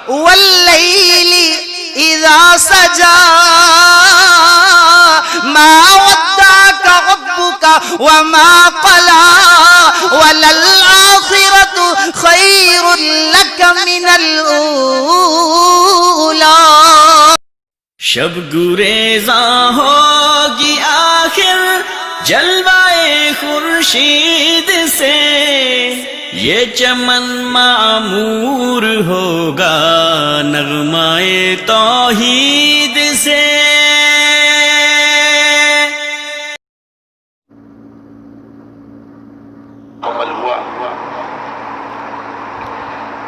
واللیل اذا سجا ما ودعك ربك وما قلى وللآخرة خير لك من الأولى. شب گریزاں ہوگی آخر جلوائے خورشید سے، یہ چمن معمور ہوگا نغمائے توحید سے. مکمل ہوا.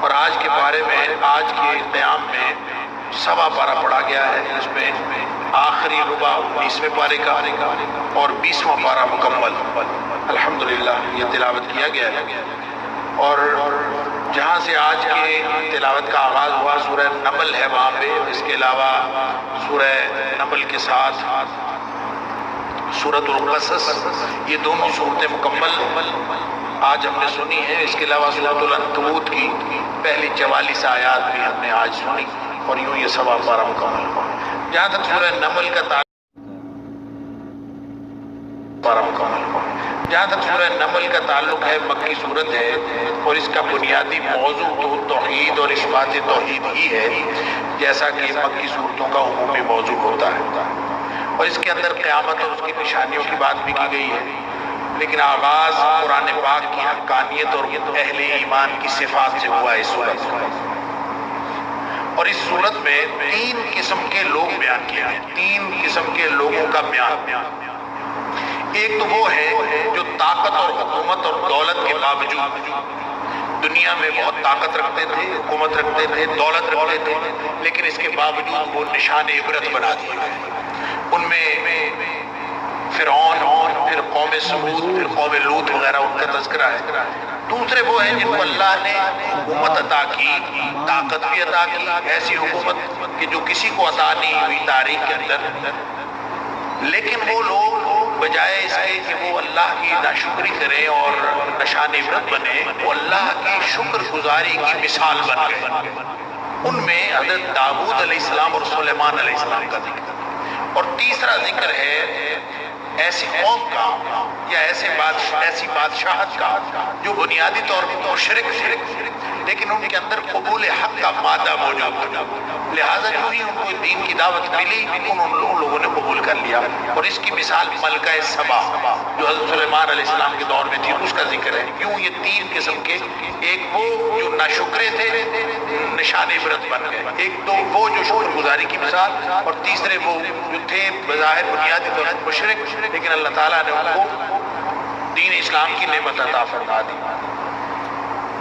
اور آج کے بارے میں، آج کے قیام میں سوا پارہ پڑھا گیا ہے، اس میں آخری ربع 19ویں پارے کا اور 20واں پارہ مکمل الحمدللہ یہ تلاوت کیا گیا ہے. اور جہاں سے آج کے تلاوت کا آغاز ہوا سورہ نمل ہے وہاں پہ، اس کے علاوہ سورہ نمل کے ساتھ سورۃ القصص، یہ دونوں صورتیں مکمل آج ہم نے سنی ہیں. اس کے علاوہ سورۃ العنکبوت کی پہلی 44 آیات بھی ہم نے آج سنی، اور یوں یہ سوا پارہ مکمل ہوا. جہاں تک سورہ نمل کا تعلق ہے مکی صورت ہے، اور اس کا بنیادی موضوع تو توحید اور اثبات توحید ہی ہے، جیسا کہ مکی صورتوں کا عمومی موضوع ہوتا ہے. اور اس کے اندر قیامت اور اس کی نشانیوں کی بات بھی کی گئی ہے، لیکن آغاز قرآن پاک کی حقانیت اور اہل ایمان کی صفات سے ہوا اس صورت کا. اور اس صورت میں 3 قسم کے لوگ بیان کیے ہیں، 3 قسم کے لوگوں کا بیان. ایک تو وہ ہے جو طاقت اور حکومت اور دولت کے باوجود دنیا میں بہت طاقت رکھتے تھے، حکومت رکھتے تھے، دولت رکھتے تھے، لیکن اس کے باوجود وہ نشان عبرت بنا دیے گئے. ان میں فرعون، پھر قوم سمود، پھر قوم لوط وغیرہ ان کا تذکرہ ہے. دوسرے وہ ہیں جن کو اللہ نے حکومت عطا کی، طاقت بھی عطا کی، ایسی حکومت کہ جو کسی کو عطا نہیں ہوئی تاریخ کے اندر، لیکن وہ لوگ بجائے اس کے کہ وہ اللہ کی ناشکری کریں اور نشان عبرت بنے، وہ اللہ کی شکر گزاری کی مثال بن گئے. ان میں حضرت داؤد علیہ السلام اور سلیمان علیہ السلام کا ذکر. اور تیسرا ذکر ہے ایسی قوم کا یا ایسی بادشاہت کا جو بنیادی طور پر مشرک تھے، لیکن ان کے اندر قبول حق کا مادہ موجود تھا، لہٰذا جو ہی ان کو دین کی دعوت ملی ان لوگوں نے قبول کر لیا. اور اس کی مثال ملکہ سبا جو حضرت سلیمان علیہ السلام کے دور میں تھی، اس کا ذکر ہے. کیوں یہ 3 قسم کے، ایک وہ جو ناشکرے تھے نشان عبرت بن گئے، ایک تو وہ جو شکر گزاری کی مثال، اور تیسرے وہ جو تھے بظاہر بنیادی طور پر مشرک، لیکن اللہ تعالیٰ نے ان کو دین اسلام کی نعمت عطا فرما دی.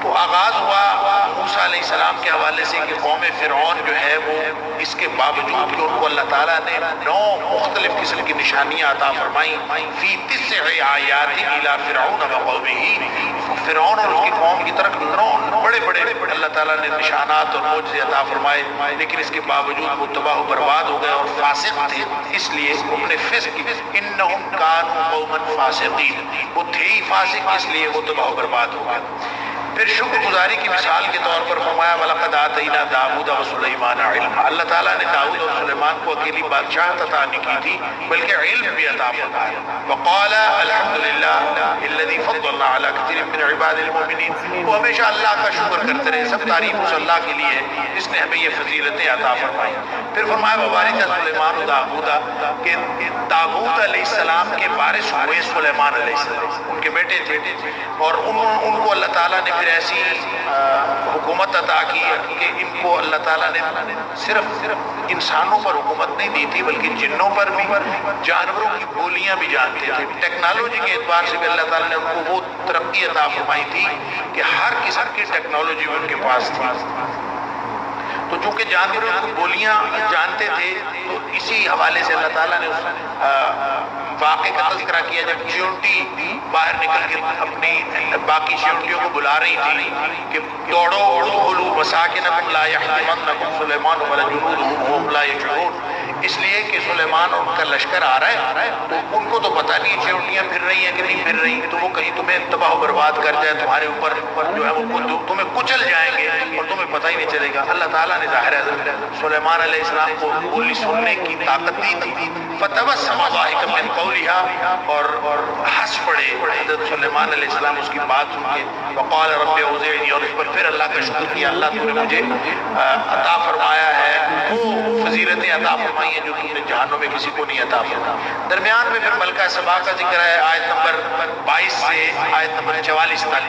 تو آغاز ہوا موسیٰ علیہ السلام کے حوالے سے کہ قوم فرعون جو ہے وہ اس کے باوجود کہ ان کو اللہ تعالیٰ نے 9 مختلف قسم کی نشانیاں عطا فرمائیں، فی 9 آیات الی فرعون وقومہ، فرعون اور اس کی قوم کی طرف 9 بڑے اللہ تعالیٰ نے نشانات اور معجزے عطا فرمائے، لیکن اس کے باوجود وہ تباہ و برباد ہو گئے اور فاسق تھے. اس لیے انہوں نے فسق کی، انہم کانوا قوما فاسقین، وہ تھے ہی فاسق، اس لیے وہ تباہ و برباد ہو گئے. پھر شکر گزاری کی مثال کے طور پر فرمایا وَلَقَدْ آتَيْنَا دَاوُودَ وَسُلَيْمَانَ عِلْمًا، اللہ تعالیٰ نے داؤد اور سلیمان کو اکیلی بادشاہت عطا نہیں کی تھی بلکہ علم بھی عطا فرمایا. وَقَالَ الْحَمْدُ لِلَّهِ الَّذِي فَضَّلَنَا عَلَى كَثِيرٍ مِّنْ عِبَادِ الْمُؤْمِنِينَ، وہ ہمیشہ اللہ کا شکر کرتے رہے، سب تعریف اس اللہ کے لیے جس نے ہمیں یہ فضیلتیں عطا فرمائی. پھر فرمایا وَبَارَكَ سُلَيْمَانُ دَاوُودَ، کہ داؤد علیہ السلام کے وارث ہوئے سلیمان علیہ السلام، ان کے بیٹے تھے، اور ان کو اللہ تعالیٰ نے پھر ایسی حکومت عطا کی کہ ان کو اللہ تعالیٰ نے صرف انسانوں پر حکومت نہیں دی تھی بلکہ جنوں پر بھی، جانوروں کی بولیاں بھی جانتے تھے. ٹیکنالوجی کے اعتبار سے بھی اللہ تعالیٰ نے ان کو وہ ترقی عطا فرمائی تھی کہ ہر قسم کی ٹیکنالوجی ان کے پاس تھی. تو چونکہ جانوروں کی بولیاں جانتے تھے تو اسی حوالے سے اللہ تعالیٰ نے واقعے کا تذکرہ کیا جب چیونٹی باہر نکل کے اپنی باقی چیونٹیوں کو بلا رہی تھی کہ دوڑو ادخلوا مساکنکم لا یحطمنکم سلیمان وجنودہ وهم لا یشعرون، اس لیے کہ سلیمان اور ان کا لشکر آ رہا ہے تو ان کو تو پتہ نہیں چیونٹیاں پھر رہی ہیں کہ نہیں پھر رہی، تو وہ کہیں تمہیں تباہ و برباد کر جائے، تمہارے اوپر جو ہے وہ تمہیں کچل جائیں گے اور تمہیں پتہ ہی نہیں چلے گا۔ اللہ تعالیٰ نے ظاہر ہے سلیمان علیہ السلام کو بولی سننے کی طاقت دی تھی، فتبسم ضاحکا من قولها، اور ہنس پڑے حضرت سلیمان علیہ السلام اس کی بات سن کے، وقال رب اوزعنی، اور اس پر پھر اللہ کا شکر کیا، اللہ تو نے مجھے عطا فرمایا ہے وہ فضیلتیں عطا فرمائی ہیں جو تم نے جہانوں میں کسی کو نہیں عطا فرمائی۔ درمیان میں پھر ملکہ سبا کا ذکر ہے، آیت نمبر 22 سے آیت نمبر 44 تک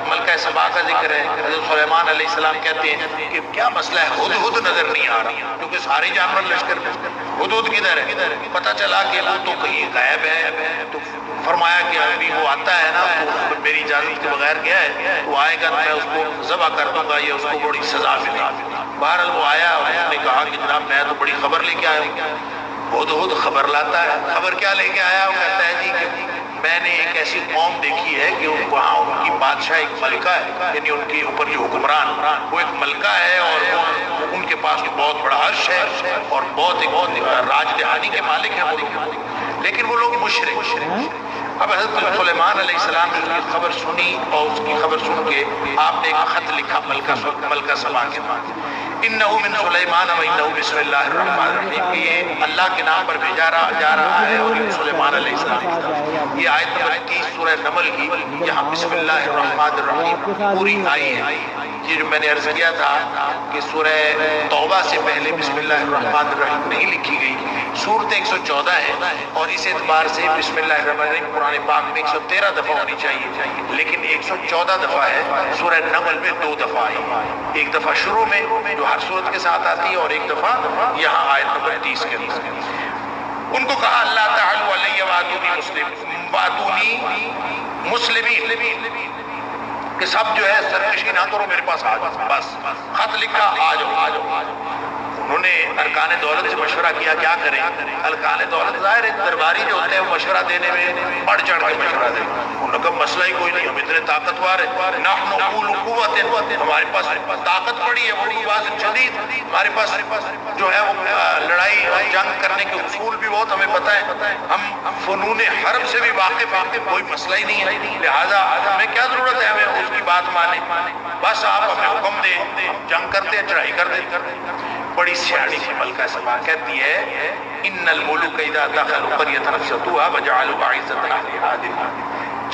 ملکہ سبا کا ذکر ہے۔ حضرت سلیمان علیہ السلام کہتے ہیں کہ کیا مسئلہ ہے، ہدہد نظر نہیں آ رہا، کیونکہ سارے جانور لشکر میں ہدہد کدھر ہے؟ پتہ چلا کہ وہ تو کہیں غائب ہے، تو فرمایا کہ ابھی وہ آتا ہے نا تو میری اجازت کے بغیر گیا ہے، تو آئے گا تو میں اس کو ذبح کر دوں گا، یہ اس کو بڑی سزا ملے گی۔ بہرحال وہ آیا اور اس نے کہا کہ جناب میں تو بڑی خبر لے کے آیا ہوں۔ ہدہد خبر لاتا ہے، خبر کیا لے کے آیا؟ وہ کہتا ہے جی کہ میں نے ایک ایسی قوم دیکھی ہے کہ وہاں ان کی بادشاہ ایک ملکہ ہے، یعنی ان کے اوپر جو حکمران وہ ایک ملکہ ہے، اور وہ ان کے پاس بہت بڑا عرش ہے اور بہت ایک راج دہانی کے مالک ہیں وہ لوگ، لیکن وہ لوگ مشرک۔ اب حضرت سلیمان علیہ السلام نے اس کی خبر سنی اور اس کی خبر سن کے آپ نے ایک خط لکھا ملکہ سبا کے پاس، انہو من سلیمان و انہو بسم اللہ الرحمن الرحیم، کہ یہ اللہ کے نام پر بھیجا جا رہا ہے اور یہ سلیمان علیہ السلام کی طرف۔ یہ آیت نمبر 30 سورہ نمل کی، یہاں بسم اللہ الرحمن الرحیم پوری آئی ہے۔ یہ جو میں نے عرض کیا تھا کہ سورہ توبہ سے پہلے بسم اللہ الرحمن الرحیم نہیں لکھی گئی، سورت 114 ہے، اور اس اعتبار سے بسم اللہ الرحمن الرحیم قرآن پاک میں 113 دفعہ ہونی چاہیے، لیکن 114 دفعہ ہے۔ سورہ نمل میں 2 دفعہ آئی، ایک دفعہ شروع میں جو ہر صورت کے ساتھ آتی ہے، اور ایک دفعہ یہاں آیت نمبر 30 کے اندر۔ ان کو کہا اللہ تعالی علیہ واتونی مسلمین، کہ سب جو ہے سرکشی نہ کرو، میرے پاس آ جاؤ، بس خط لکھا آ جاؤ۔ انہوں نے ارکان دولت سے مشورہ کیا کیا کریں۔ ارکان دولت ظاہر ہے درباری جو ہوتے ہیں وہ مشورہ دینے میں بڑھ چڑھ کے مشورہ دیں، انہوں نے کہا مسئلہ ہی کوئی نہیں، ہم اتنے طاقتور ہیں، نحن اولو قوت، ہمارے پاس طاقت پڑی ہے، وہ باز شدید، ہمارے پاس جو ہے وہ لڑائی اور جنگ کرنے کے اصول بھی بہت ہمیں پتہ ہے، ہم فنون حرب سے بھی واقف ہیں، کوئی مسئلہ ہی نہیں ہے، لہٰذا ہمیں کیا ضرورت ہے ہمیں اس کی بات مانیں، بس آپ ہمیں حکم دیں، جنگ کرتے ہیں، چڑھائی کر دیں۔ بڑی سیاڑی سی ملکہ سبا کہتی ہے ان الملوک اذا دخلوا قرية افسدوها وجعلوا اعزة اهلها اذلة،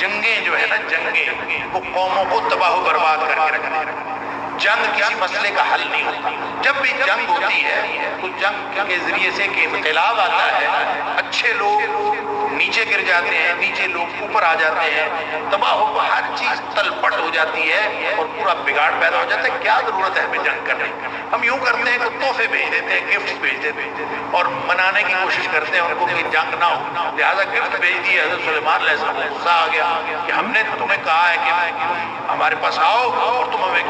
جنگیں جو ہے نا، جنگیں وہ قوموں کو تباہ و برباد کر کے رکھنے، جنگ کسی مسئلے کا حل نہیں ہوتا۔ جب بھی جنگ ہوتی ہے تو جنگ کے ذریعے سے ایک انقلاب آتا ہے، اچھے لوگ نیچے گر جاتے ہیں، نیچے لوگ اوپر آ جاتے ہیں، تباہ ہو ہر چیز تلپٹ ہو جاتی ہے اور پورا بگاڑ پیدا ہو جاتا ہے۔ کیا ضرورت ہے ہمیں جنگ کرنے؟ ہم یوں کرتے ہیں کہ تحفے بھیج دیتے ہیں، گفٹ بھیج دیتے ہیں اور منانے کی کوشش کرتے ہیں ان کو کہ جنگ نہ ہو، لہٰذا گفٹ بھیج دیے۔ حضرت سلیمان علیہ السلام کو غصہ آ گیا کہ ہم نے تمہیں کہا ہے کہ ہمارے پاس آؤ اور تم ہمیں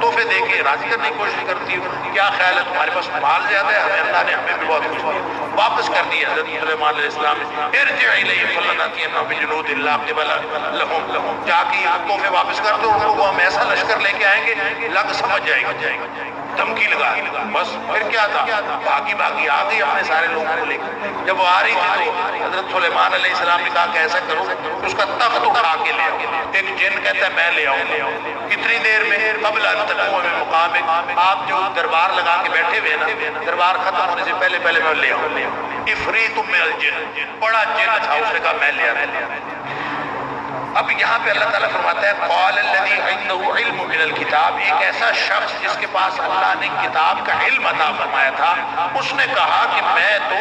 تحفے دے کے راضی کرنے کی کوشش کرتی ہو، کیا خیال ہے تمہارے پاس مال زیادہ ہے؟ ہمیں اللہ نے ہمیں بھی بہت کچھ دیا، واپس کر دیا۔ حضرت سلیمان علیہ السلام نے ارجع الیہ فلنأتینہم بجنود لا قبل لہم، جا کے تحفے واپس کر دو، ان کو ہم ایسا لشکر لے کے آئیں گے لگ سمجھ جائے گا، دھمکی لگا، بس پھر کیا تھا، بھاگی آ گئی اپنے سارے لوگوں کو لے کر۔ جب وہ آ رہی تھی تو حضرت سلیمان علیہ السلام نے کہا کہ ایسا کرو اس کا تخت اٹھا کے لے آؤ۔ ایک جن کہتا ہے میں لے آؤں، کتنی دیر میں؟ قبل ان تقوم من مقامک، آپ جو دربار لگا کے بیٹھے ہوئے نا، دربار ختم ہونے سے پہلے میں لے آؤں۔ افریت من الجن، بڑا جن تھا، اس نے کہا میں لے آتا۔ اب یہاں پہ اللہ تعالیٰ فرماتا ہے قال الذی عنده علم من الکتاب، ایک ایسا شخص جس کے پاس اللہ نے کتاب کا علم عطا فرمایا تھا، اس نے کہا کہ میں تو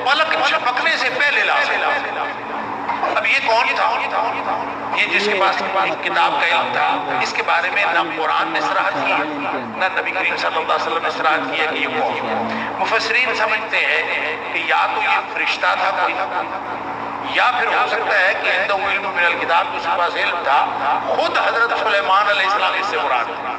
پلک جھپکنے سے پہلے لا سکتا۔ اب یہ کون تھا؟ یہ جس کے پاس کتاب کا علم تھا، اس کے بارے میں نہ قرآن نے صراحت کی نہ نبی کریم صلی اللہ علیہ وسلم نے صراحت کی ہے کہ یہ کون۔ مفسرین سمجھتے ہیں کہ یا تو یہ فرشتہ تھا کوئی، یا پھر ہو سکتا ہے کہ عنده علم من الکتاب، جس کے پاس علم تھا خود حضرت سلیمان علیہ السلام اس سے مراد تھا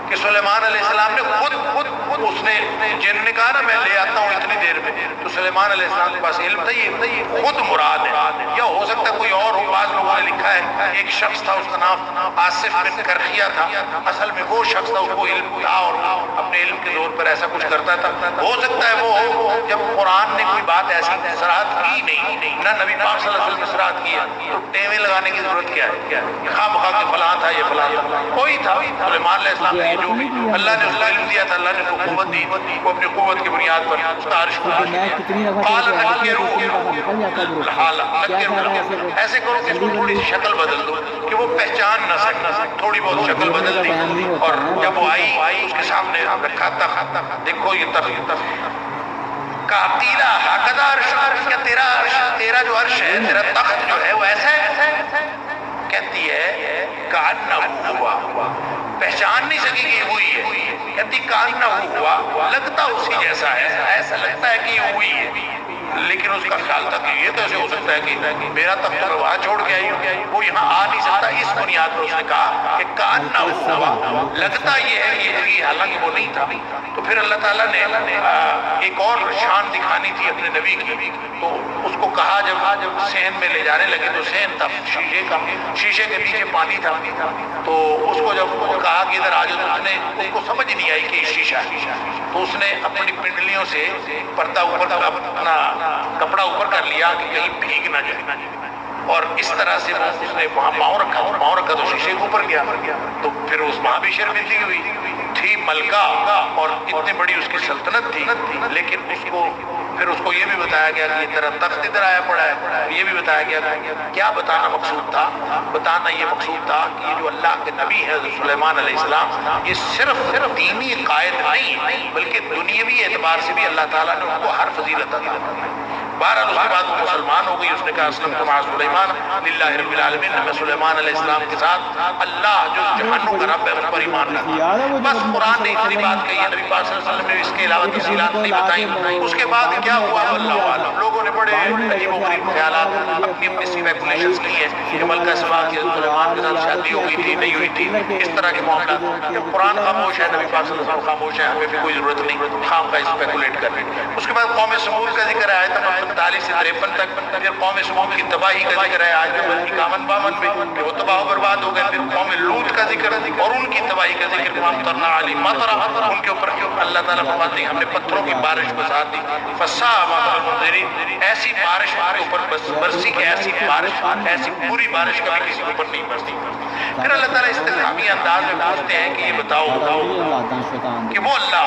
کہ سلیمان علیہ السلام نے خود اس نے جن نے کہا نا میں لے آتا ہوں اتنی دیر تو سلیمان علیہ السلام کے پاس علم تھا، یہ خود مراد ہے، یا ہو سکتا ہے کوئی اور ہو. بعض لوگوں نے لکھا ہے ایک شخص تھا اس کا نام آصف بن کرخیہ تھا، اصل میں وہ شخص تھا، اس کو علم تھا اور اپنے علم کے زور پر ایسا کچھ کرتا تھا. ہو سکتا ہے وہ جب قرآن نے کوئی بات ایسی صراحت کی نہیں، نہ نبی پاک صلی اللہ علیہ وسلم نے صراحت کی ہے، تو ٹیویں لگانے کی ضرورت کیا ہے؟ خواہ مخواہ کے فلاں تھا، یہ فلاں تھا، کوئی تھا. سلیمان علیہ السلام نے جو بھی اللہ نے اس کو علم دیا تھا، اللہ نے اس کو قوت دی، وہ اپنی قوت کی بنیاد پر اس کا عرش کو قال نکروا ایسے کرو کہ اس کو تھوڑی شکل بدل دو کہ وہ پہچان نہ سکے. تھوڑی بہت شکل بدل دی اور جب وہ آئی اس کے سامنے رکھا تھا، دیکھو یہ تخت قاتیلا حقدہ عرش، کیا تیرا جو عرش ہے، تیرا تخت جو ہے وہ ایسا ہے؟ کہتی ہے کانہ ہوا، پہچان نہیں سکی کہ یہ ہوئی ہے. کہتی کانہ ہوا، لگتا اسی جیسا ہے، ایسا لگتا ہے کہ یہ ہوئی ہے. لیکن اس کا خیال تھا کہ یہ تو ایسے ہو سکتا ہے کہ میرا تخت میں وہاں چھوڑ کے آئی ہوں، وہ یہاں آ نہیں سکتا. اس بنیاد پر اس نے کہا کہ کانہ ہوا، لگتا یہ ہے یہ، حالانکہ وہ نہیں تھا. تو پھر اللہ تعالیٰ نے ایک اور شان دکھانی تھی اپنے نبی کی، تو اس کو کہا جب صحن میں لے جانے لگے تو صحن تھا شیشے کا، شیشے کے نیچے پانی تھا. تو اس کو جب کہا کہ ادھر آ جاؤ تو اس کو سمجھ نہیں آئی کہ شیشہ ہے. تو اس نے اپنی پنڈلیوں سے پردہ اوپر اپنا کپڑا اوپر کر لیا کہ کہیں بھیگ نہ جائے، اور اس طرح سے اس نے وہاں پاؤں رکھا تو شیشے کے اوپر گیا. تو پھر اس وہاں بھی شرمندگی ہوئی تھی، ملکہ اور اتنی بڑی اس کی سلطنت تھی، لیکن پھر اس کو یہ بھی بتایا گیا کہ تیرا تخت ادھر آیا پڑا ہے. یہ بھی بتایا گیا کیا بتانا مقصود تھا؟ بتانا یہ مقصود تھا کہ یہ جو اللہ کے نبی ہے سلیمان علیہ السلام، یہ صرف دینی قائد نہیں بلکہ دنیاوی اعتبار سے بھی اللہ تعالیٰ نے ان کو ہر فضیلت عطا کی. بہرحال اس کے بعد وہ مسلمان ہو گئی. اس نے کہا اسلمت مع سلیمان للہ رب العالمین، میں سلیمان علیہ السلام کے ساتھ اللہ جو جہنم کا رب ہے اس پر ایمان لاتا. بس قرآن نے اتنی بات کہی ہے، نبی پاک صلی اللہ علیہ وسلم نے اس کے علاوہ تفصیلات نہیں بتائیں. اس کے بعد کیا ہوا اللہ عالم. لوگوں نے بڑے عجیب و غریب خیالات اپنی اسپیکولیشنز کی ہیں کہ ملکہ سبا کی سلیمان کے ساتھ شادی ہو گئی تھی، نہیں ہوئی تھی، اس طرح کے معاملات. جب قرآن خاموش ہے، نبی پاک صلی اللہ علیہ وسلم خاموش ہے، ہمیں بھی کوئی ضرورت نہیں خام کا اسپیکولیٹ کرنے. اس کے بعد قوم سمود کا ذکر ہے آیت نمبر 45 سے 53 تک. پھر قوم سمود کی تباہی کا ذکر ہے آیت نمبر 51-52 میں کہ وہ تباہ و برباد ہو گئے. پھر قوم لوط کا ذکر اور ان کی تباہی کا ذکر، وَأَمْطَرْنَا عَلَيْهِم مَطَرًا، ان کے اوپر اللہ تعالیٰ فرماتے ہیں ہم نے پتھروں کی بارش برسا دی. فَسَاءَ مَطَرُ الْمُنذِرِينَ، ایسی بارش ان کے اوپر برسی کہ ایسی بارش، ایسی پوری بارش کبھی کسی کے اوپر نہیں برسی. پھر اللہ تعالیٰ استفہامی انداز میں پوچھتے ہیں کہ یہ بتاؤ کہ وہ اللہ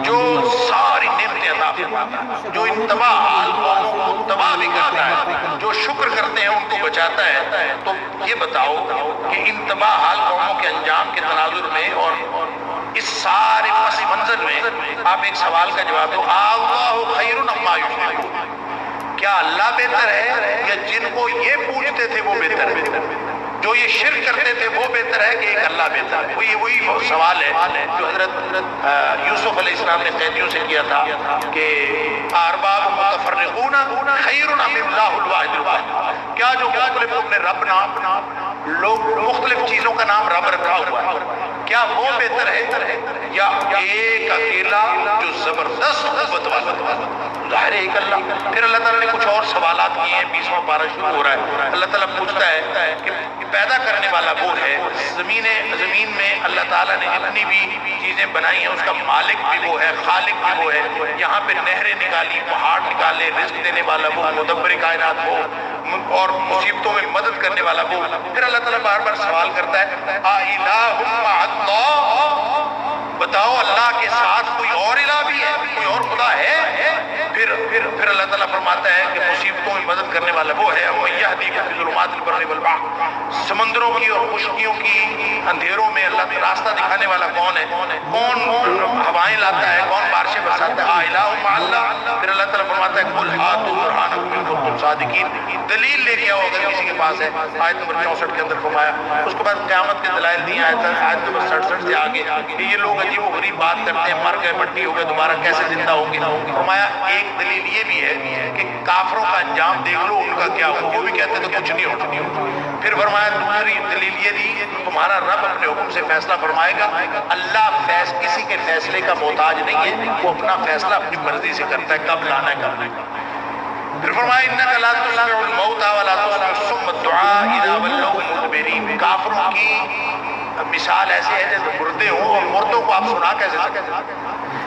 جو ساری نعمتیں عطا فرماتا ہے، جو انتباہ حال قوموں کو تباہ بھی کرتا ہے، جو شکر کرتے ہیں ان کو بچاتا ہے، تو یہ بتاؤ کہ انتباہ حال قوموں کے انجام کے تناظر میں اور اس سارے پس منظر میں آپ ایک سوال کا جواب دو. اللہ خیر عما یشرکون، کیا اللہ بہتر ہے یا جن کو یہ پوچھتے تھے وہ بہتر ہے؟ جو یہ شرک کرتے تھے وہ بہتر ہے کہ ایک اللہ بہتر ہے؟ وہی سوال ہے جو حضرت یوسف علیہ السلام نے قیدیوں سے کیا تھا کہ ارباب متفرقون خیر ام اللہ الواحد القہار، کیا جو مختلف اپنے رب نام لوگ مختلف چیزوں کا نام رب رکھا ہوا ہے، کیا وہ بہتر ہے یا ایک اکیلا جو زبردست قوت والا؟ ظاہر ہے ایک اللہ. پھر اللہ تعالیٰ نے کچھ اور سوالات کیے ہیں. 20واں پارہ شروع ہو رہا ہے. اللہ تعالیٰ پوچھتا ہے کہ پیدا کرنے والا وہ ہے، زمین میں اللہ تعالیٰ نے جتنی بھی چیزیں بنائی ہیں اس کا مالک بھی وہ ہے، خالق بھی وہ ہے. یہاں پہ نہریں نکالی، پہاڑ نکالے، رزق دینے والا وہ، مدبر کائنات وہ، اور مصیبتوں میں مدد کرنے والا وہ. پھر اللہ تعالیٰ بار بار سوال کرتا ہے اِلٰہٌ مع اللہ، بتاؤ اللہ کے ساتھ کوئی اور الہ بھی ہے، کوئی اور خدا ہے؟ پھر اللہ تعالیٰ فرماتا ہے کہ مصیبتوں میں مدد کرنے والا وہ ہے. وَمَن يَهْدِيكُمْ فِي ظُلُمَاتِ الْبَرِّ وَالْبَحْرِ، سمندروں کی اور خشکیوں کی اندھیروں میں اللہ راستہ دکھانے والا کون ہے؟ کون ہوائیں لاتا ہے؟ کون بارشیں برساتا ہے؟ اِلٰہٌ مع اللہ. پھر اللہ تعالیٰ فرماتا ہے قُلْ هَاتُوا بُرْهَانَكُمْ إِن كُنتُمْ صَادِقِينَ، دلیل لے کے آؤ اگر کسی کے پاس ہے. آیت نمبر 64 کے اندر فرمایا. اس کے بعد قیامت کے دلائل دیے آیت نمبر 67 سے آگے کہ یہ لوگ عجیب و غریب بات کرتے ہیں، مر گئے مٹی ہو گئے دوبارہ کیسے زندہ ہوں گے. فرمایا ایک دلیل یہ بھی ہے کہ کافروں کا انجام دیکھ لو ان کا کیا ہو، وہ بھی کہتے تھے کچھ نہیں ہوتا. پھر فرمایا دوسری دلیل یہ دی تمہارا رب اپنے حکم سے فیصلہ فرمائے گا. اللہ کسی کے فیصلے کا محتاج نہیں ہے، وہ اپنا فیصلہ اپنی مرضی سے کرتا ہے کب لانا ہے کب نہیں۔ پھر فرمایا انک لا تسمع الموتى ولا تسمع الصم الدعاء اذا ولوا مدبرین۔ کافروں کی مثال ایسے ہے جیسے مردے ہوں اور مردوں کو آپ سنا کیسے سکتے ہیں؟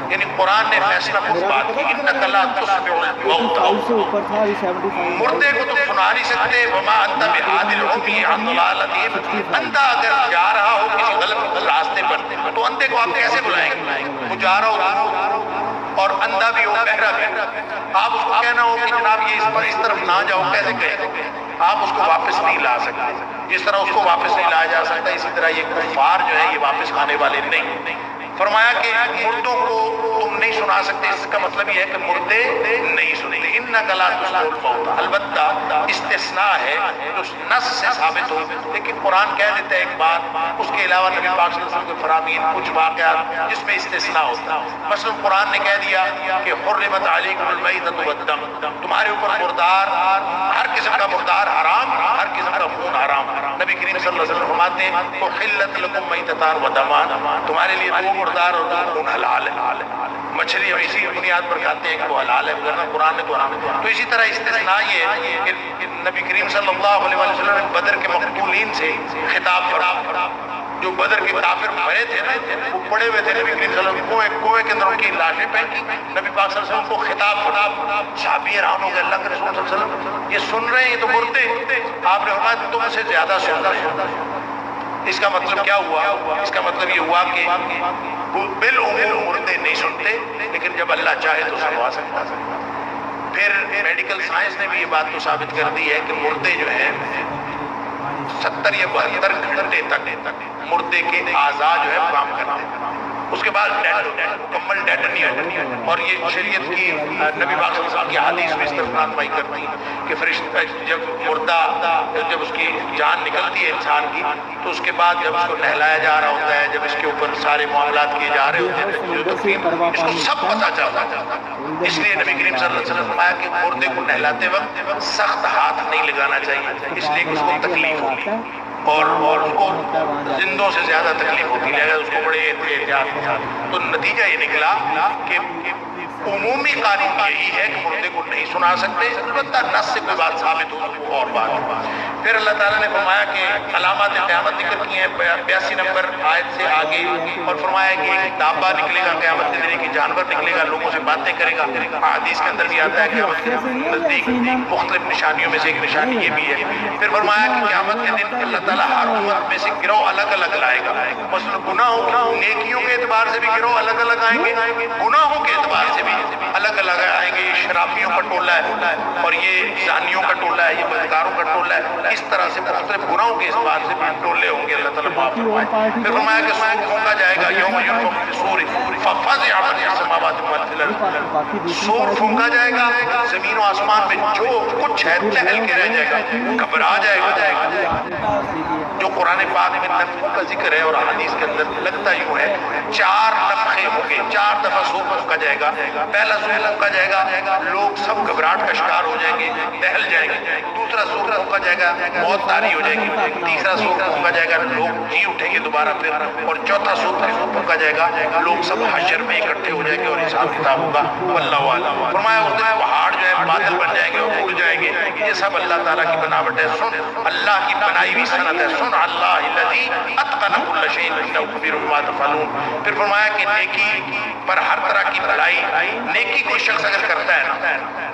یعنی قرآن نے فیصلہ خود بات کی، انک لا تسمع الموتى، مردے کو تم سنا نہیں سکتے، وما انت بہادی العمی عن ضلالتہم، اندھا اگر جا رہا ہو کسی غلط راستے پر تو اندھے کو آپ کیسے بلائیں گے؟ وہ جا رہا ہو اور اندھا بھی ہو بہرا بھی، آپ اس کو کہنا ہو کہ جناب یہ اس طرف نہ جاؤ، کیسے کہیں؟ آپ اس کو واپس نہیں لا سکتے، جس طرح اس کو واپس نہیں لایا جا سکتا اسی طرح یہ کفار جو ہے یہ واپس آنے والے نہیں۔ فرمایا کہ مردوں کو تم نہیں سنا سکتے، اس کا مطلب یہ ہے کہ مردے نہیں سنتے۔ انک لا تسمع الموتى، البتہ استثناء ہے جو نص سے ثابت ہو، لیکن قرآن کہہ دیتا ہے ایک بات، اس کے علاوہ نبی پاک صلی اللہ علیہ وسلم کے فرامین کچھ واقعات جس میں استثناء ہوتا ہے۔ مثلا قرآن نے کہہ دیا کہ حرمت علیکم المیتۃ والدم، تمہارے اوپر مردار، ہر قسم کا مردار حرام، ہر قسم کا خون حرام۔ نبی کریم صلی اللہ علیہ وسلم فرماتے ہیں احلت لکم میتتان ودمان، تمہارے لیے دو مردار اور دو خون حلال ہے۔ مچھلی ہم اسی بنیاد پر کھاتے ہیں کہ وہ حلال ہے، ورنہ قرآن نے تو حرام ہے۔ تو اسی طرح استثناء یہ ہے کہ نبی کریم صلی اللہ علیہ وسلم نے بدر کے مقتولین سے خطاب فرمایا، جو بدر کے کافر مرے تھے نا وہ پڑے ہوئے تھے، نبی کریم صلی اللہ علیہ وسلم کوے کے اندر ان کی لاشیں پھینکی، نبی پاک صلی اللہ علیہ وسلم کو خطاب فرمایا، صحابی حیران ہو گئے، اللہ کے رسول صلی اللہ علیہ وسلم یہ سن رہے ہیں، یہ تو مردے، آپ نے فرمایا تم سے زیادہ سن رہے ہیں۔ اس کا مطلب کیا ہوا؟ اس کا مطلب یہ ہوا کہ بالعموم مردے نہیں سنتے، لیکن جب اللہ چاہے تو سنوا سکتا ہے۔ پھر میڈیکل سائنس نے بھی یہ بات تو ثابت کر دی ہے کہ مردے جو ہیں 70 یا 72 گھنٹے تک مردے کے اعضاء جو ہے کام کرتے ہیں، اس کے بعد مکمل ڈیڈ نہیں ہوتا۔ اور یہ شریعت کی نبی پاک صلی اللہ علیہ وسلم کی حدیث میں اس طرح رہنمائی کرتی ہے کہ فرشتہ جب مردہ جب اس کی جان نکلتی ہے انسان کی تو اس کے بعد جب اس کو نہلایا جا رہا ہوتا ہے، جب اس کے اوپر سارے معاملات کیے جا رہے ہوتے ہیں تو اس کو سب پتہ چلتا ہے۔ اس لیے نبی کریم صلی اللہ علیہ وسلم نے فرمایا کہ مردے کو نہلاتے وقت سخت ہاتھ نہیں لگانا چاہیے، اس لیے کہ اس کو تکلیف ہوگی اور اس کو زندوں سے زیادہ تکلیف ہوتی ہے، اس کو بڑے احتیاط۔ تو نتیجہ یہ نکلا کہ عمومی قانون یہی ہے کہ مردے کو نہیں سنا سکتے، البتہ نص سے کوئی بات ثابت ہو تو وہ اور بات ہے۔ پھر اللہ تعالیٰ نے فرمایا کہ علامات قیامت ذکر کی ہیں 82 نمبر آیت سے آگے، اور فرمایا کہ ایک دابہ نکلے گا قیامت کے دن، کہ جانور نکلے گا، لوگوں سے باتیں کرے گا۔ حدیث کے اندر بھی آتا ہے قیامت کے نزدیک مختلف نشانیوں میں سے ایک نشانی یہ بھی ہے۔ پھر فرمایا کہ قیامت کے دن اللہ تعالیٰ ہر امت میں سے گروہ الگ الگ لائے گا، مثلا گناہوں نیکیوں کے اعتبار سے بھی گروہ الگ الگ آئیں گے، گناہوں کے اعتبار سے بھی الگ الگ آئیں گے۔ یہ شرابیوں کا ٹولہ ہے اور یہ زانیوں کا ٹولہ ہے، یہ بدکاروں کا ٹولہ ہے، اس طرح سے مختلف گناہوں کے اعتبار سے بھی ٹولے ہوں گے، اللہ تعالیٰ معاف فرمائے۔ پھر فرمایا کہ سور پھونکا جائے گا، یوم ینفخ فی الصور ففزع من فی السماوات ومن فی الارض، سور پھونکا جائے گا، زمین و آسمان میں جو کچھ ہے ٹہل کے رہ جائے گا، گھبرا جائے گا۔ جو قرآن پاک میں نفخوں کا ذکر ہے اور حدیث کے اندر لگتا یوں ہے 4 نفخے ہوں گے، 4 دفعہ سور پھونکا جائے گا۔ پہلا سور پھونکا جائے گا، لوگ سب گھبراہٹ کا شکار ہو جائیں گے، دہل جائیں گے۔ دوسرا سور پھونکا جائے گا، موت طاری ہو جائے گی۔ تیسرا سور پھونکا جائے گا، لوگ جی اٹھیں گے دوبارہ پھر۔ اور چوتھا سور پھونکا جائے گا، لوگ سب حشر میں اکٹھے ہو جائیں گے اور حساب کتاب ہوگا۔ واللہ اعلم۔ فرمایا اس دن پہاڑ جو ہے بادل بن جائیں گے اور اڑ جائیں گے۔ یہ سب اللہ تعالیٰ کی بناوٹ ہے، سن اللہ کی بنائی ہوئی صنعت ہے، سن اللہ الذی اتقن کل شیء انہ خبیر بما تفعلون۔ پھر فرمایا کہ نیکی پر ہر طرح کی بھلائی، نیکی کوئی شخص اگر کرتا ہے نا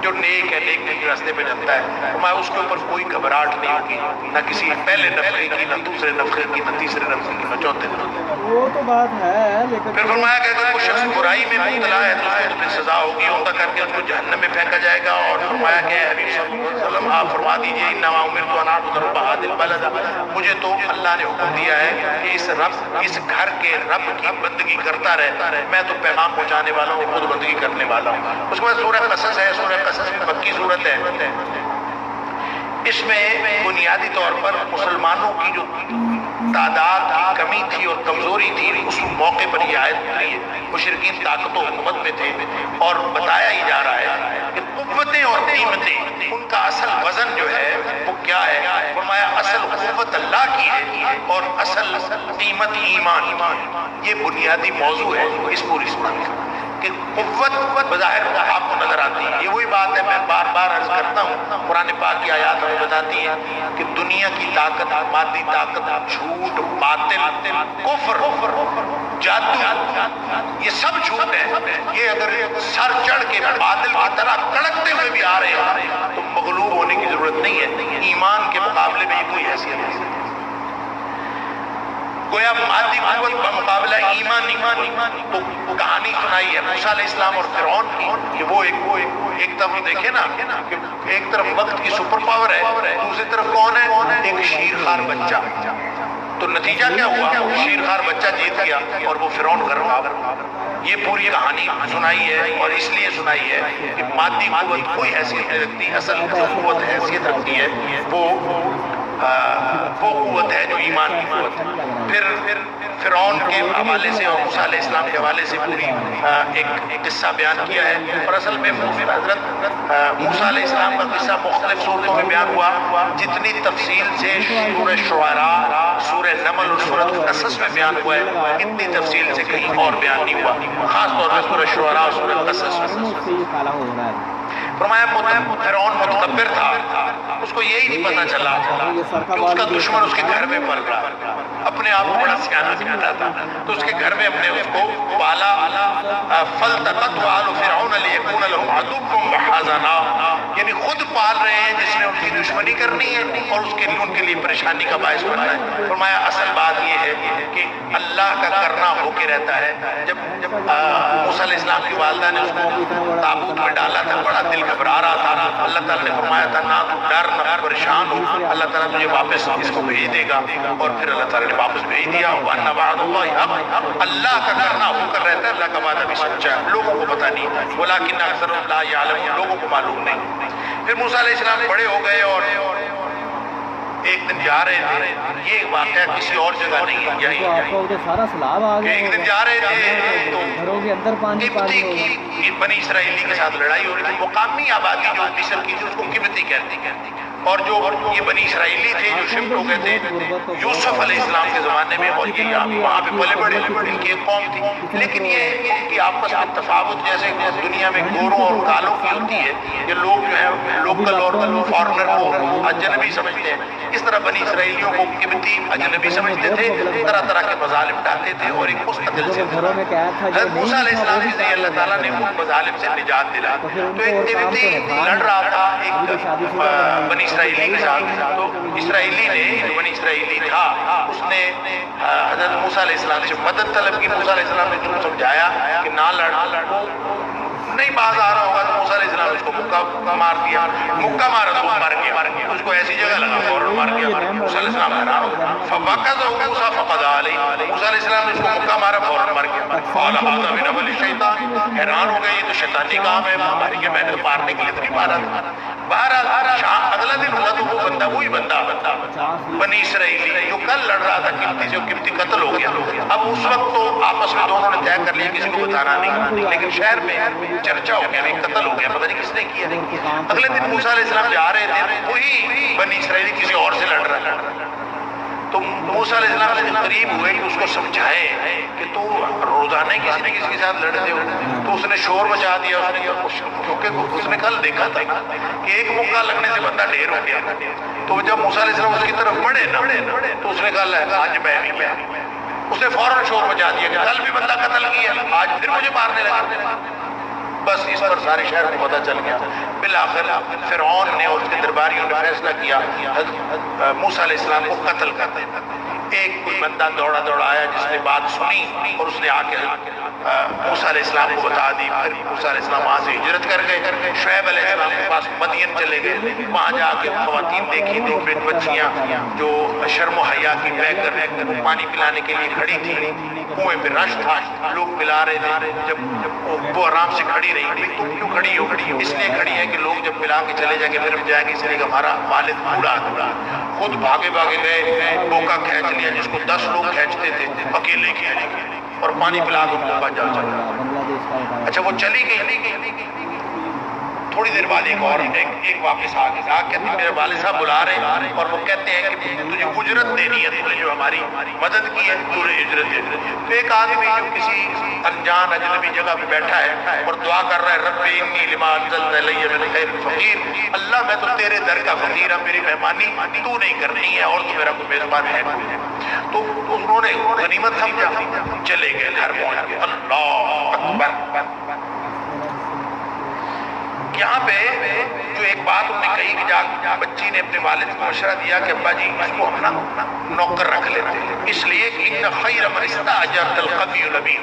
جو نیک ہے، نیک کے راستے پہ چلتا ہے، فرمایا اس کے اوپر کوئی گھبراہٹ نہیں ہوگی، نہ کسی پہلے نفخے کی، نہ دوسرے نفخے کی، نہ تیسرے نفخے کی، نہ چوتھے نفخے کی۔ وہ تو بات ہے، لیکن پھر فرمایا کہ اگر کوئی شخص برائی میں مبتلا ہے تو اس کو پھر سزا ہوگی، عمدہ کر کے اس کو جہنم میں پھینکا جائے گا۔ اور فرمایا کہ حبیب صلی اللہ علیہ وسلم آپ فرما دیجئے انما امرت ان اعبد رب هذا البلد، مجھے تو اللہ نے حکم دیا ہے کہ اس گھر کے رب کی بندگی کرتا رہے، میں تو پیغام پہنچانے والا ہوں، خود بندگی کرنے والا ہوں۔ اس کے بعد سورہ قصص ہے، سورہ قصص میں مکی صورت ہے، اس میں بنیادی طور پر مسلمانوں کی جو تعداد کی کمی تھی اور کمزوری تھی اس موقع پر یہ آیت اتری ہے. مشرکین طاقت و حکومت میں تھے اور بتایا ہی جا رہا ہے کہ قوتیں اور قیمتیں ان کا اصل وزن جو ہے وہ کیا ہے. فرمایا اصل قوت اللہ کی ہے اور اصل قیمت ایمان کی ہے. یہ بنیادی موضوع ہے اس پوری سورت کا کہ قوت بظاہر آپ کو نظر آتی ہے. یہ وہی بات ہے میں بار بار عرض کرتا ہوں, قرآن پاک کی آیات ہمیں بتاتی ہیں کہ دنیا کی طاقت, مادی طاقت, جھوٹ, باطل, کفر, جادو, یہ سب جھوٹ ہے. یہ اگر سر چڑھ کے بادل کی طرح کڑکتے ہوئے بھی آ رہے ہیں تو مغلوب ہونے کی ضرورت نہیں ہے. ایمان کے مقابلے میں یہ کوئی حیثیت نہیں. گویا مادی قوت بمقابلہ ایمان. تو کہانی سنائی ہے موسیٰ علیہ السلام اور فرعون کی کہ وہ ایک طرف دیکھیں نا کہ ایک طرف وقت کی سپر پاور ہے, دوسری طرف کون ہے, ایک شیرخوار بچہ. تو نتیجہ کیا ہوا, شیرخوار بچہ جیت گیا اور وہ فرعون غرق. یہ پوری کہانی سنائی ہے اور اس لیے سنائی ہے کہ مادی قوت کوئی حیثیت نہیں رکھتی. اصل جو قوت حیثیت رکھتی ہے وہ قوت ہے جو ایمان کی قوت ہے. پھر فرعون کے حوالے سے اور موسیٰ علیہ السلام کے حوالے سے پوری ایک قصہ بیان کیا ہے. اور اصل میں حضرت موسیٰ علیہ السلام کا قصہ مختلف صورتوں میں بیان ہوا. جتنی تفصیل سے سورہ شعراء, سورہ نمل اور سورہ قصص میں بیان ہوا ہے اتنی تفصیل سے کہیں اور بیان نہیں ہوا, خاص طور پر سورہ شعراء اور سورہ قصص میں. فرمایا فرعون متکبر تھا, اس کو یہی نہیں پتا چلا کہ اس کا دشمن اس کے گھر میں پل رہا, اپنے آپ کو بڑا سیانا سمجھتا تھا. تو اس کے گھر میں اپنے اس کو پالا. فَالْتَقَطْهُ آلُ فِرْعَوْنَ لِيَكُونَ لَهُمْ عَدُوًّا وَحَزَنًا, یعنی خود پال رہے ہیں جس نے ان کی دشمنی کرنی ہے اور ان کے لیے پریشانی کا باعث بننا ہے. فرمایا اصل بات یہ ہے کہ اللہ کا کرنا ہو کے رہتا ہے. جب موسیٰ علیہ السلام کی والدہ نے اس کو تابوت میں ڈالا تھا بڑا دل گھبرا رہا تھا. اللہ تعالیٰ نے فرمایا تھا نہ تو ڈر نہ پریشان ہو, اللہ تعالیٰ تجھے واپس اس کو بھیج دے گا. اور پھر اللہ تعالیٰ نے واپس بھیج دیا. وَأَنَّ وَعْدَ اللَّهِ حَقٌّ, اللہ کا کرنا ہو کر رہتا ہے, اللہ کا وعدہ بھی سچا ہے, لوگوں کو پتہ نہیں. وَلَٰكِنَّ أَكْثَرَهُمْ لَا يَعْلَمُونَ, لوگوں کو معلوم نہیں. پھر موسیٰ علیہ السلام بڑے ہو گئے اور ایک دن جا رہے تھے, یہ واقعہ کسی اور جگہ نہیں ہے, یہی ایک دن جا رہے تھے تو قبطی کی بنی اسرائیلی کے ساتھ لڑائی ہو رہی تھی. مقامی آبادی جو مصر کی تھی اس کو قبطی کہتی, اور جو یہ بنی اسرائیلی تھے جو شفٹ ہو گئے تھے یوسف علیہ السلام کے زمانے میں, اور یہ وہاں پہ پلے بڑے ان کی ایک قوم تھی. لیکن یہ کہ آپس میں تفاوت جیسے دنیا میں گوروں اور کالوں کی ہوتی ہے, یہ لوگ جو ہیں لوکل اور فارنر کو اجنبی سمجھتے ہیں, اس طرح بنی اسرائیلیوں کو قبطی اجنبی سمجھتے تھے, طرح طرح کے مظالم ڈالتے تھے اور ایک مستقل سے. حضرت موسیٰ علیہ السلام سے اللہ تعالیٰ نے ان مظالم سے نجات دلا. تو ایک قبطی لڑ رہا تھا ایک بنی اسرائیلی کے ساتھ. تو اسرائیلی نے, جو بنی اسرائیلی تھا, اس نے حضرت موسیٰ علیہ السلام سے مدد طلب کی. موسیٰ علیہ السلام نے جو سمجھایا کہ نہ لڑ, نہیں باز آ رہا ہوگا, تو موسیٰ علیہ السلام نے اس کو مکہ مار دیا. مکہ مارا تو مر گیا, اس کو ایسی جگہ لگا فوراً مار گیا. موسیٰ علیہ السلام حیران ہو گیا. فَوَقَذَهُ مُوسَىٰ فَقَضَىٰ عَلَيْهِ, موسیٰ علیہ السلام نے اس کو مکہ مارا فوراً مر گیا. قَالَ هَٰذَا مِنْ عَمَلِ الشَّيْطَانِ, حیران ہو گئے یہ تو شیطانی کام ہے, ہماری کہ میں نے مارنے کے لیے تو نہیں مارا تھا. بہرحال شام اگلا دن ہوا تو وہ بندہ وہی بندہ بنی اسرائیلی جو کل لڑ رہا تھا قبطی سے, قبطی قتل ہو گیا. اب اس وقت تو آپس میں دونوں نے طے کر لیا کسی کو بتانا نہیں, لیکن شہر میں چرچا ہو گیا, قتل ہو گیا, پتہ نہیں کس نے کیا. اگلے دن موسیٰ علیہ السلام جا رہے تھے, وہی بنی اسرائیلی کسی اور سے لڑ رہا ہے. تو موسیٰ علیہ السلام سے قریب ہوئے کہ اس کو سمجھائے کہ تو روزانہ کسی نہ کسی کے ساتھ لڑتے ہو. تو اس نے شور مچا دیا, کیونکہ اس نے کل دیکھا تھا کہ ایک مکہ لگنے سے بندہ ڈھیر ہو گیا. تو جب موسیٰ علیہ السلام اس کی طرف بڑھے نا, تو اس نے کہا آج میں بھی میں, اس نے فوراً شور مچا دیا کہ کل بھی بندہ قتل کیا, آج پھر مجھے مارنے لگا. بس اس پر سارے شہر کو پتہ چل گیا. بالآخر فرعون نے اور اس کے درباریوں نے فیصلہ کیا موسیٰ علیہ السلام کو قتل کر دینا. ایک کوئی بندہ دوڑا آیا جس نے بات سنی اور اس نے آ کے موسیٰ علیہ السلام کو بتا دی. پھر موسیٰ علیہ السلام وہاں سے ہجرت کر گئے, شعیب علیہ السلام کے پاس مدین چلے گئے. وہاں جا کے خواتین دیکھی, دو بچیاں جو شرم و حیا کی بہ کر پانی پلانے کے لیے کھڑی تھی. کنویں پہ رش تھا, لوگ پلا رہے تھے. جب وہ آرام سے کھڑی رہی, تم کیوں کھڑی ہو؟ اس لیے کھڑی ہے کہ لوگ جب پلا کے چلے جائیں گے پھر ہم جائیں گے, اس لیے کہ ہمارا والد بوڑھا خود بھاگے گئے, بوکا کھینچ لیا جس کو 10 لوگ کھینچتے تھے, اکیلے اور پانی پلا دو بچ جاؤ. بنگلہ دیش کا اٹھایا. اچھا وہ چلی گئی. تھوڑی دیر بعد ایک واپس آ گئی. کہتی میرے والد صاحب بلا رہے ہیں اور وہ کہتے ہیں کہ تجھے اجرت دینی ہے, تو نے جو ہماری مدد کی ہے تو نے اجرت دینی ہے. تو ایک آدمی جو کسی انجان اجنبی جگہ پہ بیٹھا ہے اور دعا کر رہا ہے رب انی لما انزلت الی من خیر فقیر, اللہ میں تو تیرے در کا فقیر ہوں, میری مہمانی تو نہیں کرنی ہے اور تو میرا کوئی میزبان ہے کوئی. تو انہوں نے غنیمت سمجھا, چلے گئے گھر پہنچ گئے. اللہ اکبر. یہاں پہ جو ایک بات انہوں نے کہی کہ جا بچی نے اپنے والد کو مشورہ دیا کہ ابا جی اس کو ہم نوکر رکھ لیتے ہیں, اس لیے کہ ان خیر من استاجرت القوی الامین,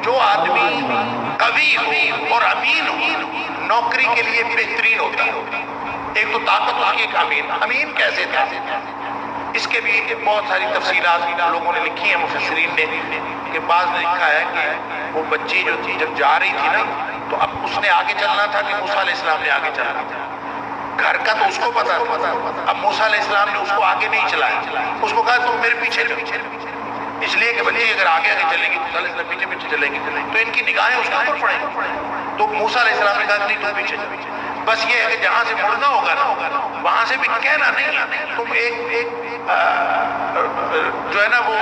جو آدمی قوی ہو اور امین ہو نوکری کے لیے بہترین ہوتا ہے. ایک تو طاقت اس کی, ایک امین کیسے تھا, اس کے بھی بہت ساری تفصیلات لوگوں نے لکھی ہیں مفسرین نے, کہ بعض نے لکھا ہے کہ وہ بچی جو تھی جب جا رہی تھی نا تو اب اس نے آگے چلنا تھا کہ موسیٰ علیہ السلام نے آگے چلنا تھا. گھر کا تو اس کو پتا تھا, اب موسیٰ علیہ السلام نے اس کو آگے نہیں چلایا, اس کو کہا تم میرے پیچھے چلو, اس لیے کہ بچی اگر آگے چلیں گی تو موسیٰ علیہ السلام پیچھے پیچھے چلیں گی تو ان کی نگاہیں اس کے اوپر پڑیں گی. تو موسیٰ علیہ السلام نے کہا نہیں تم پیچھے چلو. بس یہ ہے کہ جہاں سے مڑنا ہوگا نا وہاں سے بھی کہنا نہیں, تم ایک جو ہے نا وہ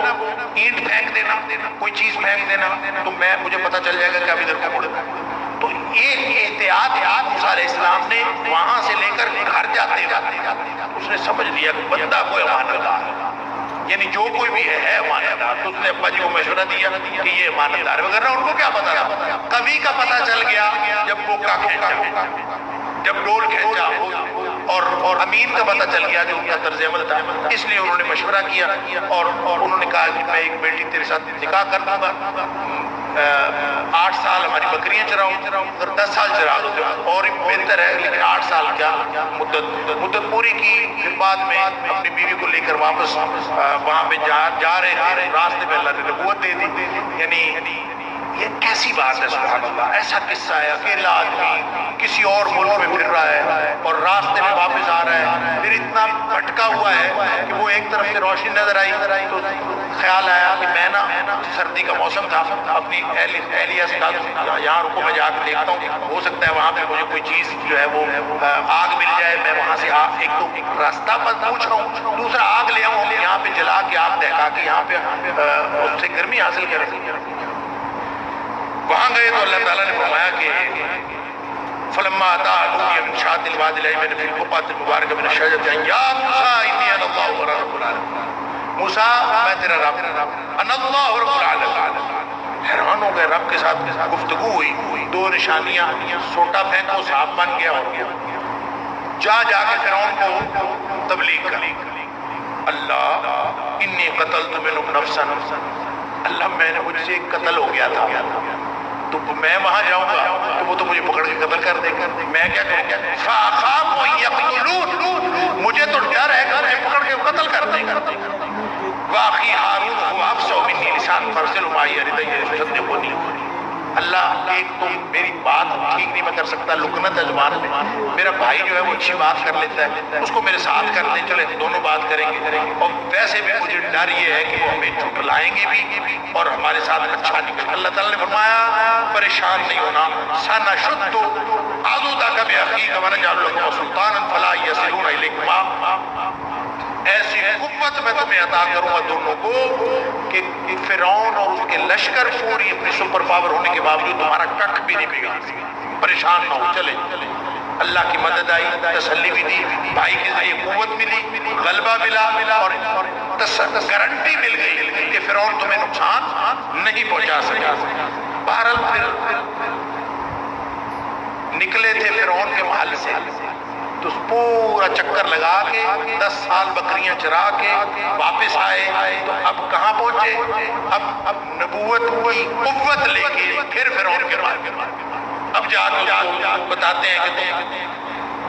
اینٹ پھینک دینا, کوئی چیز پھینک دینا, تو مجھے پتا چل جائے گا کہ اب ادھر کو مڑنا. تو یہ احتیاط موسیٰ علیہ السلام نے وہاں سے لے کر گھر جاتے اس نے سمجھ لیا کہ بندہ کوئی امانتدار ہے, یعنی جو کوئی بھی ہے امانتدار. تو اس نے ابا جی کو مشورہ دیا کہ یہ امانتدار ہے, وغیرہ ان کو کیا پتا تھا. کبھی کا پتا چل گیا جب کوکا کھینچا, جب ڈول کھینچا, اور امین کا پتا چل گیا جو ان کا طرز عمل تھا. اس لیے انہوں نے مشورہ کیا اور انہوں نے کہا کہ میں ایک بیٹی تیرے ساتھ نکاح کر دوں گا, 8 سال ہماری بکریاں چراؤ, اگر 10 سال چرا دو اور بہتر ہے, لیکن 8 سال کیا مدت پوری کی. پھر بعد میں اپنی بیوی کو لے کر واپس وہاں پہ جا رہے تھے, راستے میں اللہ نے نبوت دے دی. یعنی یہ کیسی بات ہے, سبحان اللہ. ایسا قصہ ہے, اکیلا آدمی کسی اور ملک میں پھر رہا ہے اور راستے میں واپس آ رہا ہے, پھر اتنا بھٹکا ہوا ہے کہ وہ ایک طرف سے روشنی نظر آئی تو خیال آیا کہ میں نا, سردی کا موسم تھا, اپنی اہلیہ سے کہا یہاں رکو میں جا کے دیکھتا ہوں, ہو سکتا ہے وہاں پہ مجھے کوئی چیز جو ہے وہ آگ مل جائے, میں وہاں سے ایک تو راستہ پر پوچھ رہا ہوں, دوسرا آگ لے آؤں یہاں پہ جلا کے آگ دہکا کے یہاں پہ اس سے گرمی حاصل کر رہی ہے. وہاں گئے تو اللہ تعالیٰ نے فرمایا کہ فلما اتى نودي من شاطئ الوادي الايمن في البقعة المباركة من الشجرة يا موسى اني انا الله رب العالمين. موسیٰ میں تیرا رب, انا اللہ رب العالمین. حیران ہو گئے, رب کے ساتھ گفتگو ہوئی, 2 نشانیاں, سوٹا پھینکو سانپ بن گیا, اور جا کے فرعون کو تبلیغ کر. اللہ انی قتلت منهم نفسا, اللہ میں نے مجھ سے ایک قتل ہو گیا تھا, تو میں وہاں جاؤں گا تو وہ تو مجھے پکڑ کے قتل کر دے گا, میں کیا کروں, فاخاف ان یقتلون, مجھے تو ڈر ہے کہ مجھے پکڑ کے قتل کر دے گا. واخی ہارون هو افصح منی لسانا فارسلہ معی رضی یصدقنی. اللہ ایک تو میری بات ٹھیک نہیں میں کر سکتا, لکنت ہے زبان میں, میرا بھائی جو ہے وہ اچھی بات کر لیتا ہے, اس کو میرے ساتھ کر لیں, چلے دونوں بات کریں گے. اور ویسے بھی مجھے ڈر یہ ہے کہ وہ ہمیں جھٹلائیں گے بھی اور ہمارے ساتھ اچھا نہیں کریں. اللہ تعالیٰ نے فرمایا پریشان نہیں ہونا, سنشد عضدک بأخیک ونجعل لکما سلطانا فلا یصلون الیکما. ایسی قوت میں تمہیں عطا کروں گا دونوں کو کہ فرعون اور اس کے لشکر پوری اپنی سپر پاور ہونے کے باوجود تمہارا کٹ بھی نہیں بگڑ سکے. پریشان نہ ہو, چلے. اللہ کی مدد آئی, تسلی بھی دی, بھائی کے ذریعے قوت ملی, غلبہ ملا اور گارنٹی مل گئی کہ فرعون تمہیں نقصان نہیں پہنچا سکا. بہرحال پھر نکلے تھے فرعون کے محل سے, تو پورا چکر لگا کے 10 سال بکریاں چرا کے واپس آئے, تو اب کہاں پہنچے, اب نبوت کی قوت لے کے پھر فرعون کے پاس. اب جا کے بتاتے ہیں کہ تم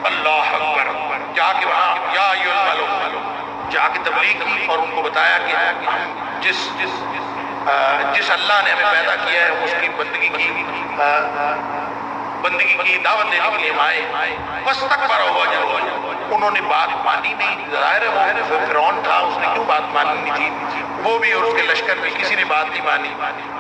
اللہ اکبر, جا کے وہاں یا ایھا الملؤ جا کے تبلیغ کی اور ان کو بتایا کہ ہم جس اللہ نے ہمیں پیدا کیا ہے اس کی بندگی کی بندگی کی دعوت دینے کے لیے آئے، فاستکبر وجرا، انہوں نے بات مانی نہیں۔ ظاہر ہے وہ فرعون تھا، اس نے کیوں بات ماننی تھی، وہ بھی اور اس کے لشکر بھی، کسی نے بات نہیں مانی۔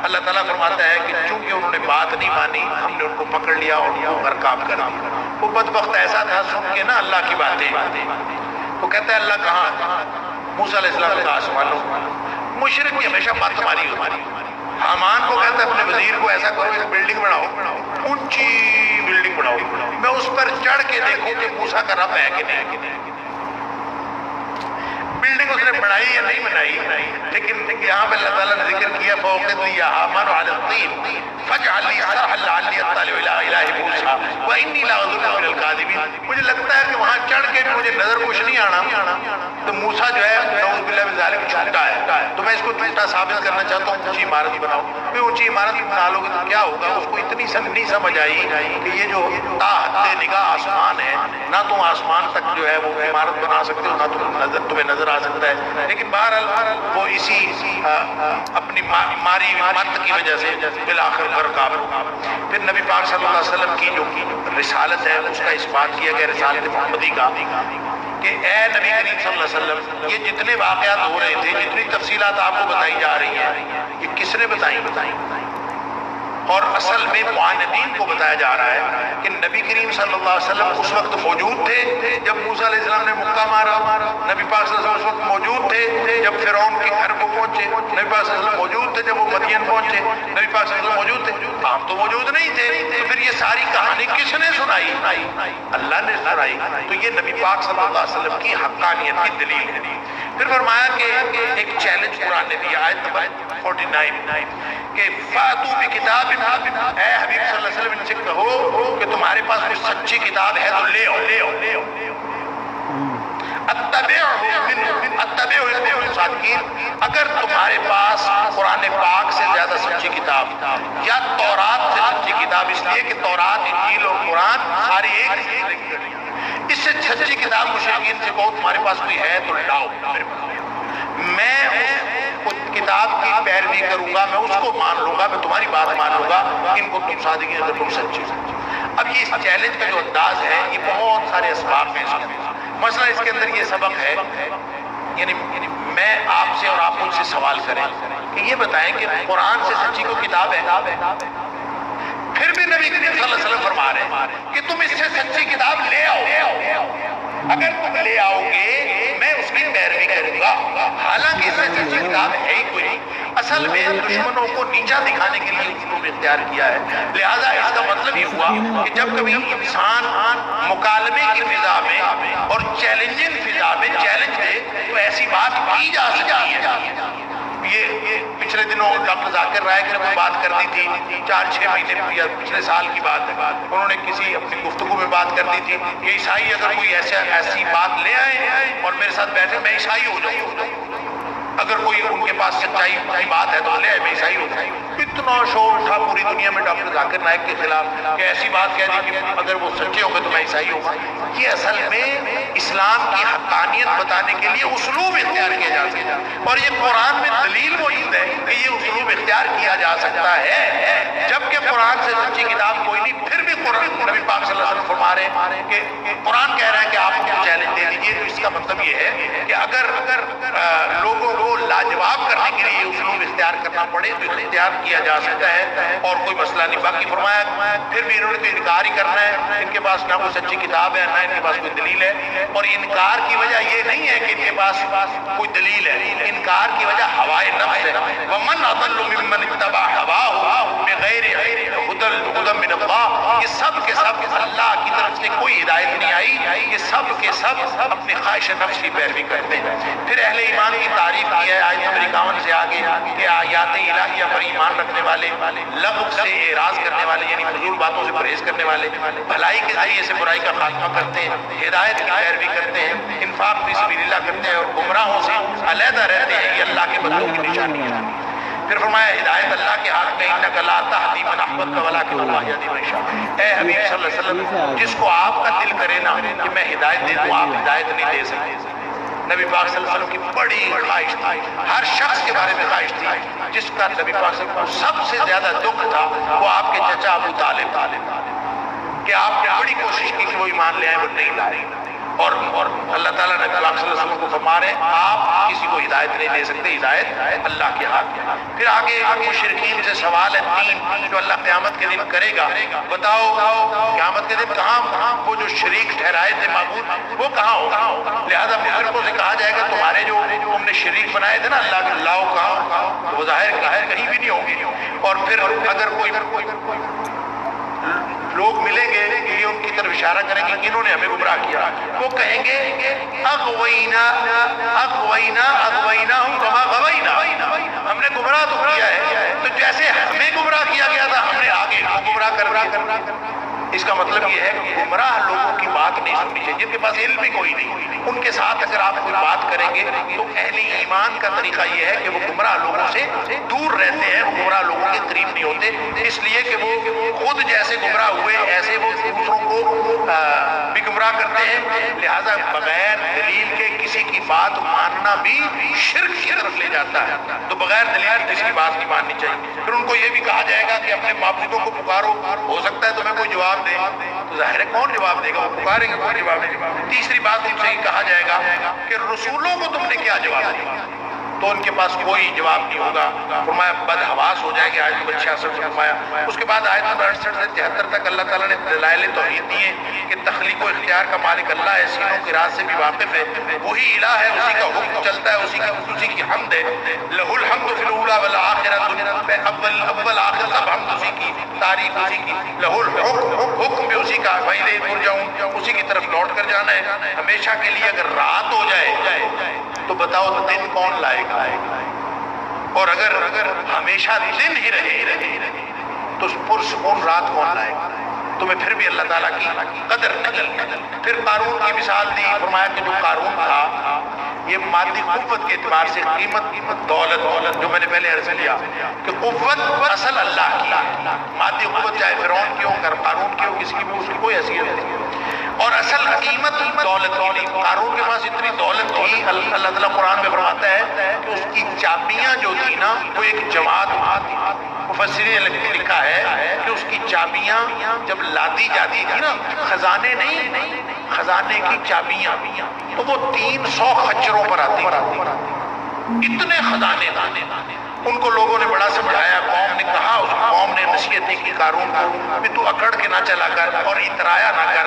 اللہ تعالیٰ فرماتا ہے کہ چونکہ انہوں نے بات نہیں مانی، ہم نے ان کو پکڑ لیا اور ان کو غرقاب کر دیا۔ وہ بدبخت ایسا تھا سن کے نا اللہ کی باتیں، تو کہتا ہے اللہ کہاں؟ موسیٰ علیہ السلام کا آسمانوں۔ مشرک کی ہمیشہ بات ہماری ہوتی۔ حامان کو کہتا ہے اپنے وزیر کو ایسا کرو، ایک بلڈنگ بناؤ، اونچی بلڈنگ بناؤ، میں اس پر چڑھ کے دیکھوں کہ موسیٰ کا رب ہے کہ نہیں۔ بلڈنگ اس نے بنائی یا نہیں بنائی، لیکن یہاں پہ اللہ تعالیٰ نے ذکر کیا فوقد لیا حامان علی الطین فاجعل لی صرحا لعلی اطلع الی الہ موسیٰ وانی لاظنہ من الکاذبین۔ مجھے لگتا ہے کہ وہاں چڑھ کے بھی مجھے نظر کچھ نہیں آنا، تو موسیٰ جو ہے نعوذ باللہ من ذالک جھوٹا ہے، تو میں اس کو جھوٹا ثابت کرنا چاہتا ہوں، اونچی عمارت بناؤ۔ بھی اونچی عمارت بنا لو گے تو کیا ہوگا؟ اس کو اتنی نہیں سمجھ آئی کہ یہ جو تا حد نگاہ آسمان ہے، نہ تم آسمان تک جو ہے وہ عمارت بنا سکتے ہو، نہ تمہیں نظر آ سکتا ہے۔ لیکن بہرحال وہ اسی اپنی ماری مت کی وجہ سے بالآخر غرقاب ہوا۔ پھر نبی پاک صلی اللہ علیہ وسلم کی جو رسالت ہے اس کا اثبات کیا گیا، رسالت محمدی کا، کہ اے نبی کریم صلی اللہ علیہ وسلم، یہ جتنے واقعات ہو رہے تھے، جتنی تفصیلات آپ کو بتائی جا رہی ہیں، یہ کس نے بتائی؟ اور اصل میں معاندین کو بتایا جا رہا ہے کہ نبی کریم صلی اللہ علیہ وسلم اس وقت موجود تھے جب موسیٰ علیہ السلام نے مکہ مارا، نبی پاک صلی اللہ علیہ وسلم اس وقت موجود تھے جب فرعون کے گھر کو پہنچے، نبی پاک صلی اللہ علیہ وسلم موجود تھے جب وہ مدین پہنچے، نبی پاک صلی اللہ علیہ وسلم موجود تھے، آپ تو موجود نہیں تھے، تو پھر یہ ساری کہانی کس نے سنائی؟ اللہ نے سنائی۔ تو یہ نبی پاک صلی اللہ علیہ وسلم کی حقانیت کی دلیل ہے۔ پھر فرمایا کہ ایک چیلنج قرآن نے دیا، آیت نمبر 49 کہ فاتو بکتاب، اے حبیب صلی اللہ علیہ وسلم ان سے کہو کہ تمہارے پاس کوئی سچی کتاب ہے تو لے آؤ، اتبعہ صادقین۔ اگر تمہارے پاس قرآن پاک سے زیادہ سچی کتاب یا تورات سے سچی کتاب، اس لیے کہ تورات، انجیل اور قرآن ساری ایک، اس سے سچی کتاب مشرکین سے کہو تمہارے پاس کوئی ہے تو لاؤ میرے پاس، میں اس کتاب کی پیروی کروں گا، میں اس کو مان لوں گا، میں تمہاری بات مان لوں گا ان کو تم صادقین اگر تم سچے۔ اب یہ اس چیلنج کا جو انداز ہے یہ بہت سارے اسباب ہیں اس کے اندر۔ مثلا اس کے اندر یہ سبق ہے، یعنی میں آپ سے اور آپ مجھ سے سوال کریں کہ یہ بتائیں کہ قرآن سے سچی کوئی کتاب ہے؟ پھر بھی نبی کریم صلی اللہ علیہ وسلم فرما رہے ہیں کہ تم اس سے سچی کتاب لے آؤ، اگر تم لے آؤ گے میں اس کی پیروی کروں گا، حالانکہ اس سے سچی کتاب ہے ہی کوئی نہیں۔ اصل میں دشمنوں کو نیچا دکھانے کے لیے اسلوب اختیار کیا ہے، لہذا اس کا مطلب یہ ہوا کہ جب کبھی انسان مکالمے کی فضا میں اور چیلنجنگ فضا میں چیلنج دے تو ایسی بات کی جا سکتی ہے۔ یہ پچھلے دنوں ڈاکٹر ذاکر رائے نے کوئی بات کر دی تھی، 4-6 مہینے یا پچھلے سال کی بات ہے، انہوں نے کسی اپنی گفتگو میں بات کر دی تھی کہ عیسائی اگر کوئی ایسی بات لے آئے اور میرے ساتھ بیٹھے میں عیسائی ہو جاؤں، اگر کوئی ان کے پاس سچائی کی بات ہے تو لے آئے میں عیسائی ہو جاؤں۔ اتنا شور تھا پوری دنیا میں ڈاکٹر ذاکر نائک کے خلاف کہ ایسی بات کہہ دی کہ اگر وہ سچے ہو گئے تو میں عیسائی ہوں گا۔ یہ اصل میں اسلام کی حقانیت بتانے کے لیے اسلوب اختیار کیا جا سکتا ہے، اور یہ قرآن میں دلیل موجود ہے کہ یہ اسلوب اختیار کیا جا سکتا ہے، جبکہ قرآن سے سچی کتاب کوئی نہیں۔ پھر بھی قرآن نبی پاک صلی اللہ علیہ وسلم فرما رہے ہیں کہ قرآن کہہ رہا ہے کہ آپ کو چیلنج دے دیجیے، تو اس کا مطلب یہ ہے کہ اگر لوگوں کو لاجواب کرنے کے لیے اسلوب اختیار کرنا پڑے تو اختیار کیا جا سکتا ہے اور کوئی مسئلہ نہیں۔ باقی فرمایا پھر بھی انہوں نے تو انکار ہی کرنا ہے، ان کے پاس نہ کوئی سچی کتاب ہے نہ ان کے پاس کوئی دلیل ہے، اور انکار کی وجہ یہ نہیں ہے کہ ان کے پاس کوئی دلیل ہے، انکار کی وجہ ہوائے نفس ہے۔ ومن اضل ممن اتبع هواه بغیر ہدى من اللہ، یہ سب کے سب اللہ کی طرف سے کوئی ہدایت نہیں آئی، یہ سب کے سب اپنی خواہش نفس کی پیروی کرتے ہیں۔ پھر اہل ایمان کی تعریف کی ہے آیت نمبر 51 سے آگے کہ آیات الہیہ پر ایمان رکھنے والے، لغو سے اعراض کرنے والے یعنی فضول باتوں سے پرہیز کرنے والے، بھلائی کے ذریعے سے برائی کا خاتمہ کرتے ہیں، ہدایت کی پیروی کرتے ہیں، انفاق فی سبیل اللہ کرتے ہیں اور گمراہوں سے علیحدہ رہتے ہیں، یہ اللہ کے بندوں کی نشانی ہے۔ پھر فرمایا ہدایت اللہ کے ہاتھ میں، انک لا تہدی من احببت ولکن اللہ یہدی من یشاء۔ اے حبیب صلی اللہ علیہ وسلم، جس کو آپ کا دل کرے نا کہ میں ہدایت دے دوں، آپ ہدایت نہیں دے سکتے۔ نبی پاک صلی اللہ علیہ وسلم کی بڑی خواہش تھی، ہر شخص کے بارے میں خواہش تھی، جس کا نبی پاک صلی اللہ علیہ وسلم کو سب سے زیادہ دکھ تھا وہ آپ کے چچا ابو طالب، کہ آپ نے بڑی کوشش کی کہ وہ ایمان لے آئے، وہ نہیں لائے، اور اللہ تعالیٰ نے کلام صلی اللہ علیہ وسلم کو فرما رہے ہیں آپ کسی کو ہدایت نہیں دے سکتے، ہدایت اللہ کے ہاتھ میں۔ پھر آگے مشرکین سے سوال ہے تین جو اللہ قیامت کے دن کرے گا، بتاؤ قیامت کے دن کہاں وہ جو شریک ٹھہرائے تھے معبود وہ کہاں ہوگا؟ لہذا مشرکوں سے کہا جائے گا تمہارے جو تم نے شریک بنائے تھے نا اللہ کے، لاؤ کہاں؟ وہ ظاہر کہیں بھی نہیں ہوں گے۔ اور پھر اگر کوئی لوگ ملیں گے یہ ان کی طرف اشارہ کریں گے کہ انہوں نے ہمیں گمراہ کیا، وہ کہیں گے اغوینا کما غوینا، ہم نے گمراہ تو کیا ہے تو جیسے ہمیں گمراہ کیا گیا تھا ہم نے آگے گمراہ کرنا۔ اس کا مطلب یہ ہے کہ گمراہ لوگوں کی بات نہیں سننی چاہیے، جن کے پاس علم بھی کوئی نہیں، ان کے ساتھ اگر آپ کوئی بات کریں گے تو اہل ایمان کا طریقہ یہ ہے کہ وہ گمراہ لوگوں سے دور رہتے ہیں، وہ گمراہ لوگوں کے قریب نہیں ہوتے، اس لیے کہ وہ خود جیسے گمراہ ہوئے ایسے وہ دوسروں کو بھی گمراہ کرتے ہیں۔ لہذا بغیر دلیل کے کسی کی بات ماننا بھی شرک کی طرف لے جاتا ہے، تو بغیر دلیل کسی کی بات نہیں ماننی چاہیے۔ پھر ان کو یہ بھی کہا جائے گا کہ اپنے معبودوں کو پکارو، ہو سکتا ہے تمہیں کوئی جواب دے، تو ظاہر ہے کون جواب دے گا؟ وہ پکاریں گے، کون جواب دے گا؟ تیسری بات ان سے یہ کہا جائے گا کہ رسولوں کو تم نے کیا جواب دیا؟ تو ان کے پاس کوئی جواب نہیں ہوگا۔ فرمایا بدحواس ہو جائے گی، آیت نمبر 66 سے فرمایا۔ اس کے بعد آیت نمبر 68 سے 73 تک اللہ تعالیٰ نے دلائل توحید دیے کہ تخلیق و اختیار کا مالک اللہ ہے، سینوں کی راز سے بھی واقف ہے، وہی الہ ہے، اسی کا حکم چلتا ہے، اسی کی حمد ہے۔ لہ الحمد فی الاولی والآخرہ، اول آخر سب حمد اسی کی، تعریف اسی کی۔ لہ الحکم، حکم بھی اسی کا، وإلیہ ترجعون، اسی کی طرف لوٹ کر جانا ہے ہمیشہ کے لیے۔ اگر رات ہو جائے تو بتاؤ تو دن کون لائے گا؟ اور اگر ہمیشہ دن ہی رہے تو پرسکون رات کون لائے گا؟ تمہیں پھر بھی اللہ تعالیٰ کی قدر نہیں۔ پھر قارون کی مثال دی، فرمایا کہ جو قارون تھا یہ مادی قوت کے اعتبار سے قیمت دولت جو میں نے پہلے عرض کیا کہ قوت اصل اللہ کی، مادی قوت چاہے فرعون کی ہو، قارون کی ہو، کسی کی بھی اس کی کوئی حیثیت نہیں، اور اصل قیمت دولت کی۔ قارون کے پاس اتنی دولت تھی، اللہ تعالیٰ قرآن میں فرماتا ہے کہ اس کی چابیاں جو تھی نا وہ ایک جماعت تھی۔ مفسرین نے لکھا ہے کہ اس کی چابیاں جب لادی جاتی تھی نا، خزانے نہیں، خزانے کی چابیاں، تو وہ 300 خچروں پر آتی، اتنے خزانے دانے۔ ان کو لوگوں نے بڑا سمجھایا، قوم نے کہا، اس قوم نے نصیحت کی قارون کو کہ تو اکڑ کے نہ چلا کر اور اترایا نہ کر،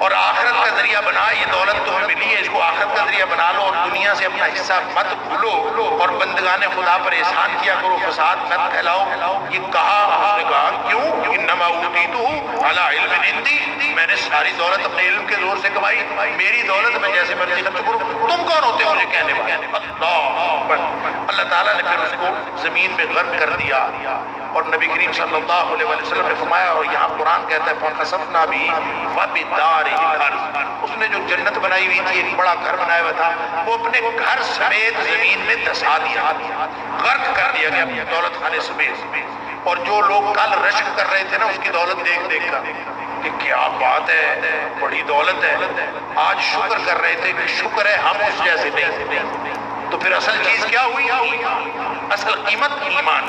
اور آخرت کا ذریعہ بنا، یہ دولت تمہیں ملی ہے اس کو آخرت کا ذریعہ بنا لو، اور دنیا سے اپنا حصہ مت بھولو، اور بندگان خدا پر احسان کیا کرو، فساد مت پھیلاؤ۔ یہ کہا، اس نے کہا کیوں؟ انما اوتیتہ علی علم عندی، میں نے ساری دولت اپنے علم کے زور سے کمائی، میری دولت میں جیسے مرضی خرچ کروں، تم کون ہوتے مجھے کہنے والے؟ اللہ تعالیٰ نے پھر اس کو زمین میں غرق کر دیا، اور نبی کریم صلی اللہ علیہ وسلم نے فرمایا، اور یہاں قرآن کہتا ہے فَخَسَفْنَا بِهِ وَبِدَارِهِ الْأَرْضِ، اس نے جو جنت بنائی ہوئی تھی، ایک بڑا گھر بنایا ہوا تھا، وہ اپنے گھر سمیت زمین میں دھسا دیا، غرق کر دیا گیا دولت خانے سمیت۔ اور جو لوگ کل رشک کر رہے تھے نا اس کی دولت دیکھ کر کہ کیا بات ہے، بڑی دولت ہے، آج شکر کر رہے تھے کہ شکر ہے ہم اس جیسے نہیں۔ تو پھر اصل چیز کیا ہوئی؟ اصل قیمت ایمان۔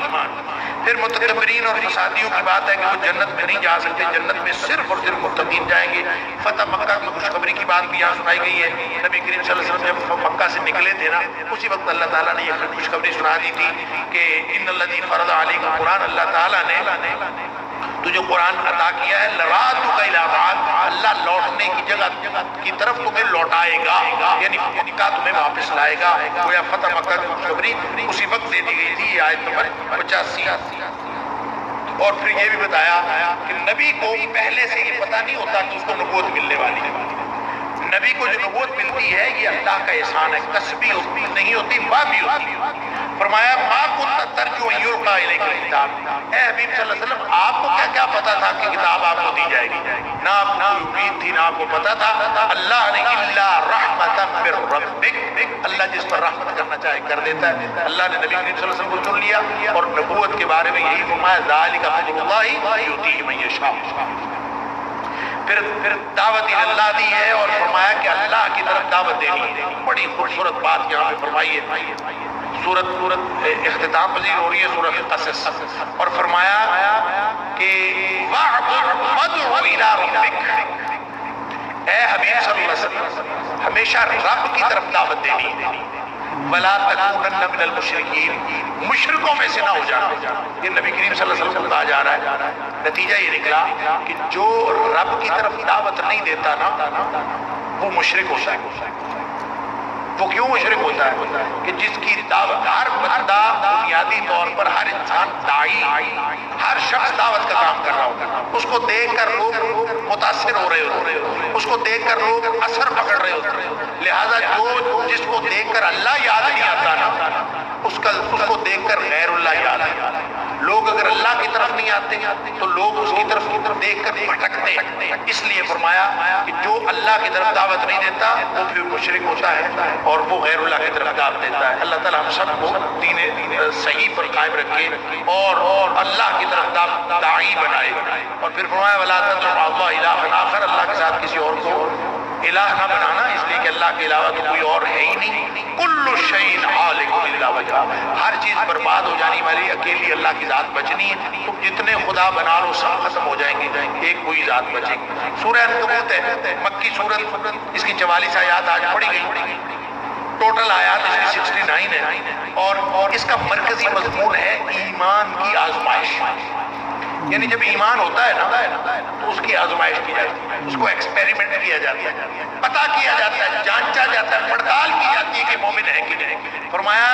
پھر متکبرین اور فسادیوں کی بات ہے کہ وہ جنت میں نہیں جا سکتے، جنت میں صرف اور صرف متقین جائیں گے۔ فتح مکہ کی خوشخبری کی بات بھی یہاں سنائی گئی ہے۔ نبی کریم صلی اللہ علیہ وسلم جب مکہ سے نکلے تھے نا، اسی وقت اللہ تعالیٰ نے یہ خوشخبری سنا دی تھی کہ ان الذی فرض علیک القرآن، اللہ تعالیٰ نے تجھے قرآن عطا کیا ہے، لرادک الی بعد، اللہ لوٹنے کی جگہ کی طرف تمہیں لوٹائے گا، یعنی مکہ تمہیں واپس لائے گا۔ گویا فتح مکہ کی خوشخبری اسی وقت دے دی گئی تھی، آیت نمبر 85۔ اور پھر یہ بھی بتایا کہ نبی کو پہلے سے یہ پتہ نہیں ہوتا کہ اس کو نبوت ملنے والی ہے۔ نبی کو جو نبوت ملتی ہے یہ اللہ کا احسان ہے، کسبی نہیں ہوتی، بابی ہوتی۔ فرمایا ما كنت ترجو ان يلقى اليك الكتاب، اے حبیب صلی اللہ علیہ وسلم آپ کو کیا پتا تھا کہ کتاب آپ کو دی جائے گی؟ نہ آپ کو امید تھی، نہ آپ کو پتا تھا۔ اللہ نے الا رحمتا من ربک، اللہ جس پر رحمت کرنا چاہے کر دیتا ہے۔ اللہ نے نبی کریم صلی اللہ علیہ وسلم کو چن لیا، اور نبوت کے بارے میں یہی فرمایا ذالک فضل اللہ یؤتیہ من یشاء۔ پھر دعوت اللہ دی ہے، اور فرمایا کہ اللہ کی طرف دعوت دینی ہے۔ بڑی خوبصورت بات یہاں پہ فرمائی ہے۔ سورت اختتام پذیر ہو رہی ہے سورت قصص، اور فرمایا کہ وَادْعُ إِلَىٰ حبیب صلی اللہ علیہ وسلم ہمیشہ رب کی طرف دعوت دینی ہے، وَلَا تَكُونَنَّ مِنَ الْمُشْرِكِينَ، مشرکوں میں سے نہ ہو جانا۔ یہ نبی کریم صلی اللہ علیہ وسلم کو کہا جا رہا ہے۔ نتیجہ یہ نکلا کہ جو رب کی طرف دعوت نہیں دیتا نا وہ مشرک ہوتا ہے۔ وہ کیوں مشرک ہوتا ہے؟ کہ جس کی دعوت، ہر بندہ بنیادی طور پر، ہر انسان داعی، ہر شخص دعوت کا کام کر رہا ہوتا، اس کو دیکھ کر لوگ متاثر ہو رہے ہوتے، اس کو دیکھ کر لوگ اثر پکڑ رہے ہوتے، لہذا جس کو دیکھ کر اللہ یاد نہیں آتا نا اس کو دیکھ کر غیر اللہ یاد آتا۔ لوگ اگر اللہ کی طرف نہیں آتے تو لوگ اس کی طرف دیکھ کر بھٹکتے ہیں۔ اس لیے فرمایا کہ جو اللہ کی طرف دعوت نہیں دیتا وہ پھر مشرک ہوتا ہے اور وہ غیر اللہ کی طرف دعوت دیتا ہے۔ اللہ تعالی ہم سب کو دین صحیح پر قائم رکھے اور اللہ کی طرف داعی بنائے۔ اور پھر فرمایا وَلَا تَدْعُوا مَعَ اللَّهِ إِلَٰهًا آخَرَ، اللہ کے ساتھ کسی اور کو الہ نہ بنانا، اس لیے کہ اللہ کے علاوہ تو کوئی اور ہے ہی نہیں۔ کل شیء ہالک الا وجہہ، ہر چیز برباد ہو جانی والی، اکیلی اللہ کی ذات بچنی ہے۔ تم جتنے خدا بنا لو سب ختم ہو جائیں گے، ایک کوئی ذات بچے گی۔ سورہ عنکبوت ہے، مکی سورت، اس کی 44 آیات آج پڑھی گئی، ٹوٹل آیات اس کی 69 ہے، اور اس کا مرکزی مضمون ہے ایمان کی آزمائش۔ یعنی جب ایمان ہوتا ہے نا تو اس کی آزمائش کی جاتی ہے، اس کو ایکسپیریمنٹ کیا جاتا ہے، پتہ کیا جاتا ہے، جانچا جاتا ہے، پڑتال کی جاتی ہے کہ مومن ہے کہ نہیں۔ فرمایا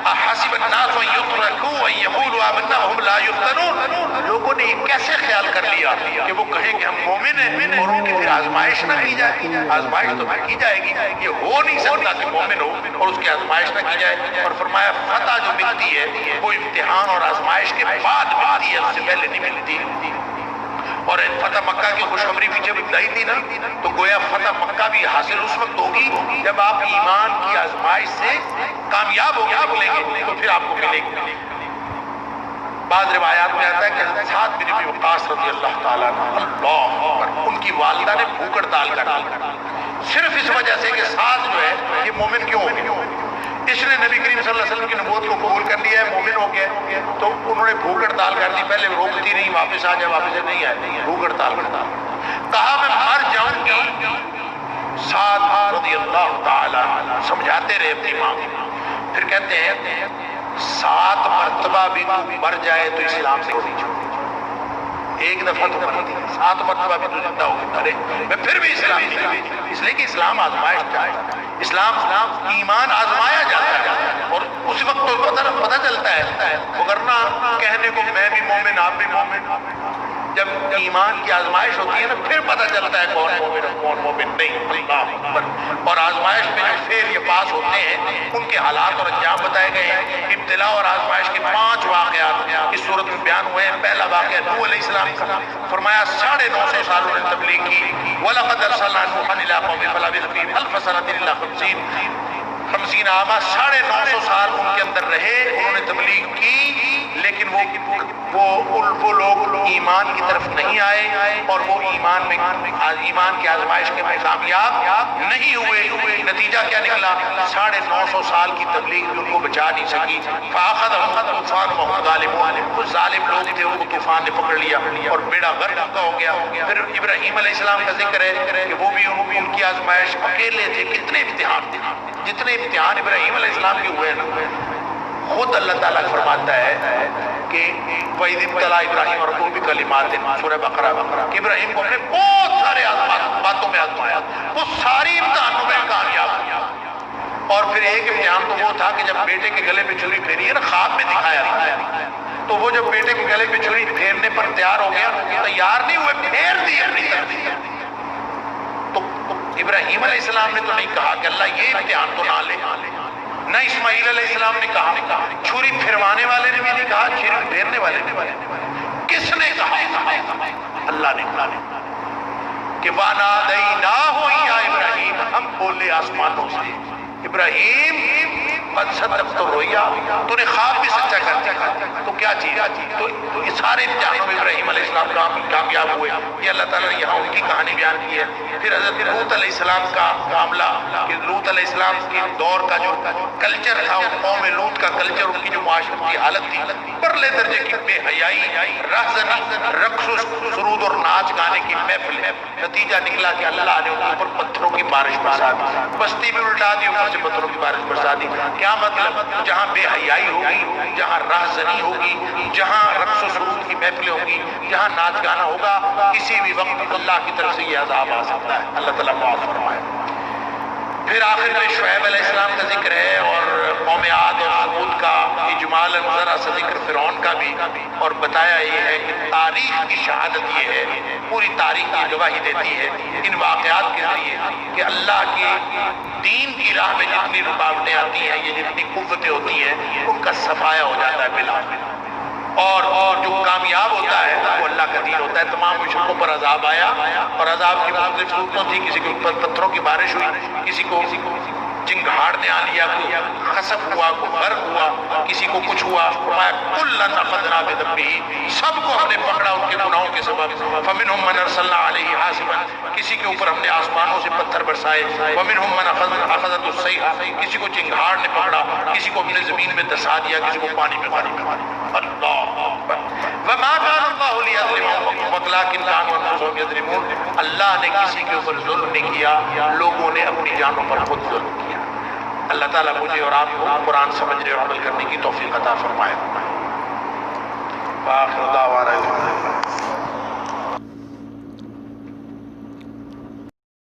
احسب الناس ان يتركوا ان يقولوا آمنا وهم لا يفتنون، لوگوں نے یہ کیسے خیال کر لیا کہ وہ کہیں کہ ہم مومن ہیں اور ان کی پھر آزمائش نہ کی جائے؟ آزمائش تو پھر کی جائے گی، یہ ہو نہیں سکتا کہ مومن ہو اور اس کی آزمائش نہ کی جائے۔ اور فرمایا فتح جو ملتی ہے وہ امتحان اور آزمائش کے بعد ملتی ہے، اس سے پہلے نہیں ملتی۔ اور فتح مکہ کی خوشخبری پیچھے بتائی تھی نا، تو گویا فتح مکہ بھی حاصل اس وقت ہوگی جب آپ ایمان کی آزمائش سے کامیاب ہو کے نکلیں گے تو پھر آپ کو ملے گی۔ بعض روایات میں آتا ہے کہ حضرت سعد بن ابی وقاص رضی اللہ تعالیٰ عنہ، اللہ اکبر، ان کی والدہ نے بھوک ہڑتال کر دی، صرف اس وجہ سے کہ سعد جو ہے یہ مومن کیوں ہو گیا؟ اس نے نبی کریم صلی اللہ علیہ وسلم کی نبوت کو قبول کر لیا ہے، مومن ہو گیا، تو انہوں نے بھوک ہڑتال کر دی۔ پہلے روکتی نہیں، واپس آ جائے، واپس نہیں آئے، بھوک ہڑتال کرتا، کہا میں مر جاؤں گی۔ سعد رضی اللہ تعالیٰ سمجھاتے رہے اپنی ماں کو، پھر کہتے ہیں 7 مرتبہ بھی تو مر جائے تو اسلام سے نہیں چھوڑے، ایک دفعہ تو مرتی ہے، 7 مرتبہ بھی تو زندہ ہو گئے، میں پھر بھی اسلام نہیں چھوڑا، اس لیے کہ اسلام آزمائش چاہتا ہے، اسلام ایمان آزمایا جاتا ہے، اور اس وقت تو پتہ چلتا ہے، ورنہ کہنے کو میں بھی مومن آپ بھی مومن، جب ایمان کی آزمائش ہوتی ہے نا پھر پتہ چلتا ہے کون مومن اور کون مومن نہیں۔ اللہ اکبر۔ اور آزمائش میں جو فیل یہ پاس ہوتے ہیں ان کے حالات اور انجام بتائے گئے ہیں۔ ابتلا اور آزمائش کے 5 واقعات اس صورت میں بیان ہوئے ہیں۔ پہلا واقعہ نوح علیہ السلام کا، فرمایا 950 سال انہوں نے تبلیغ کی، وَلَقَدْ أَرْسَلْنَا نُوحًا إِلَىٰ قَوْمِهِ فَلَبِثَ فِيهِمْ أَلْفَ سَنَةٍ إِلَّا 50 عامہ، 950 سال ان کے اندر رہے، انہوں نے تبلیغ کی، لیکن وہ لوگ ایمان کی طرف نہیں آئے اور وہ ایمان کی آزمائش کے میں کامیاب نہیں ہوئے۔ نتیجہ کیا نکلا؟ 950 سال کی تبلیغ بھی ان کو بچا نہیں سکی۔ فَأَخَذَهُمُ الطُّوفَانُ وَهُمْ ظَالِمُونَ، وہ ظالم لوگ تھے، ان کو طوفان نے پکڑ لیا اور بیڑا غرق ان کا ہو گیا۔ پھر ابراہیم علیہ السلام کا ذکر ہے کہ وہ بھی ان کی آزمائش اکیلے تھے، کتنے امتحان تھے، جتنے امتحان ابراہیم علیہ السلام کے ہوئے نا، خود اللہ تعالیٰ فرماتا ہے کہ وَإِذِ ابْتَلَىٰ إِبْرَاهِيمَ رَبُّهُ بِكَلِمَاتٍ، سورہ بقرہ، کہ ابراہیم کو ہم نے بہت سارے باتوں میں آزمایا، وہ ساری امتحانوں میں کامیاب ہوا۔ اور پھر ایک امتحان تو وہ تھا کہ جب بیٹے کے گلے پہ چھری پھیری ہے نا، خواب میں دکھایا، تو وہ جب بیٹے کے گلے پہ چھری پھیرنے پر تیار ہو گیا، تیار نہیں ہوئے، پھیر دیا۔ تو ابراہیم علیہ السلام نے تو نہیں کہا کہ اللہ یہ امتحان تو نہ لے، نہ اسماعیل علیہ السلام نے کہا، چھری پھروانے والے نے بھی نہیں کہا، چھری پھیرنے والے نے بھی نہیں کہا۔ کس نے کہا؟ اللہ نے کہا کہ وَنَادَيْنَاهُ يَا إِبْرَاهِيمُ، ہم بولے آسمانوں سے، ابراہیم قد صدقت الرؤیا، تو نے خواب بھی سچا کر دیا، تو کیا چیز؟ تو یہ سارے امتحانوں میں ابراہیم علیہ السلام کامیاب ہوئے. یہ اللہ تعالیٰ نے یہاں ان کی کہانی بیان کی ہے. پھر حضرت لوط علیہ السلام کا معاملہ کہ لوط علیہ السلام کے دور کا جو کلچر تھا، قوم لوط کا کلچر، ان کی جو معاشرتی حالت تھی، پرلے درجے کی بے حیائی، رہزنی، رقص و سرود اور ناچ گانے کی محفل. نتیجہ نکلا کہ اللہ نے ان کے اوپر پتھروں کی بارش برسا دی، بستی بھی الٹا دی، اوپر سے پتھروں کی بارش برسا دی. کیا مطلب؟ جہاں بے حیائی ہوگی، جہاں رہزنی ہوگی، جہاں رقص و سرود کی محفلیں ہوگی، جہاں ناچ گانا ہوگا، کسی بھی وقت اللہ کی طرف سے یہ عذاب آ سکتا ہے. اللہ تعالیٰ معاف فرمائے. پھر آخر میں شعیب علیہ السلام کا ذکر ہے اور قوم عاد اور ثمود کا اجمالاً ذرا سا ذکر فرعون کا بھی، اور بتایا یہ ہے کہ تاریخ کی شہادت یہ ہے، پوری تاریخ کی گواہی دیتی ہے ان واقعات کے ذریعے کہ اللہ کے دین کی راہ میں جتنی رکاوٹیں آتی ہیں، یہ جتنی قوتیں ہوتی ہیں، ان کا صفایا ہو جاتا ہے بلا. اور جو کامیاب ہوتا ہے وہ اللہ کا دین ہوتا ہے. تمام مشرکوں پر عذاب آیا اور عذاب کی مختلف صورتوں تھی. کسی کے اوپر پتھروں کی بارش ہوئی، کسی کو چنگھاڑ نے آ لیا، کوئی خسف ہوا، کوئی غرق ہوا، کسی کو کچھ ہوا. فرمایا کُلًّا أَخَذْنَا بِذَنبِهِ، سب کو ہم نے پکڑا ان کے گناہوں کے سبب. فَمِنْهُمْ مَنْ أَرْسَلْنَا عَلَيْهِ حَاصِبًا، کسی کے اوپر ہم نے آسمانوں سے پتھر برسائے. وَمِنْهُمْ مَنْ أَخَذَتْهُ الصَّيْحَةُ، کسی کو چنگھاڑ نے پکڑا، کسی کو ہم نے زمین میں دسا دیا، کسی کو پانی میں غرق کر دیا. اللہ اکبر. وما كان الله ليظلمهم ولكن كانوا انفسهم يظلمون. اللہ نے کسی کے اوپر ظلم نہیں کیا، لوگوں نے اپنی جانوں پر خود ظلم کیا. اللہ تعالیٰ مجھے اور آپ کو قرآن سمجھنے اور عمل کرنے کی توفیق عطا فرمائے. وآخر دعوانا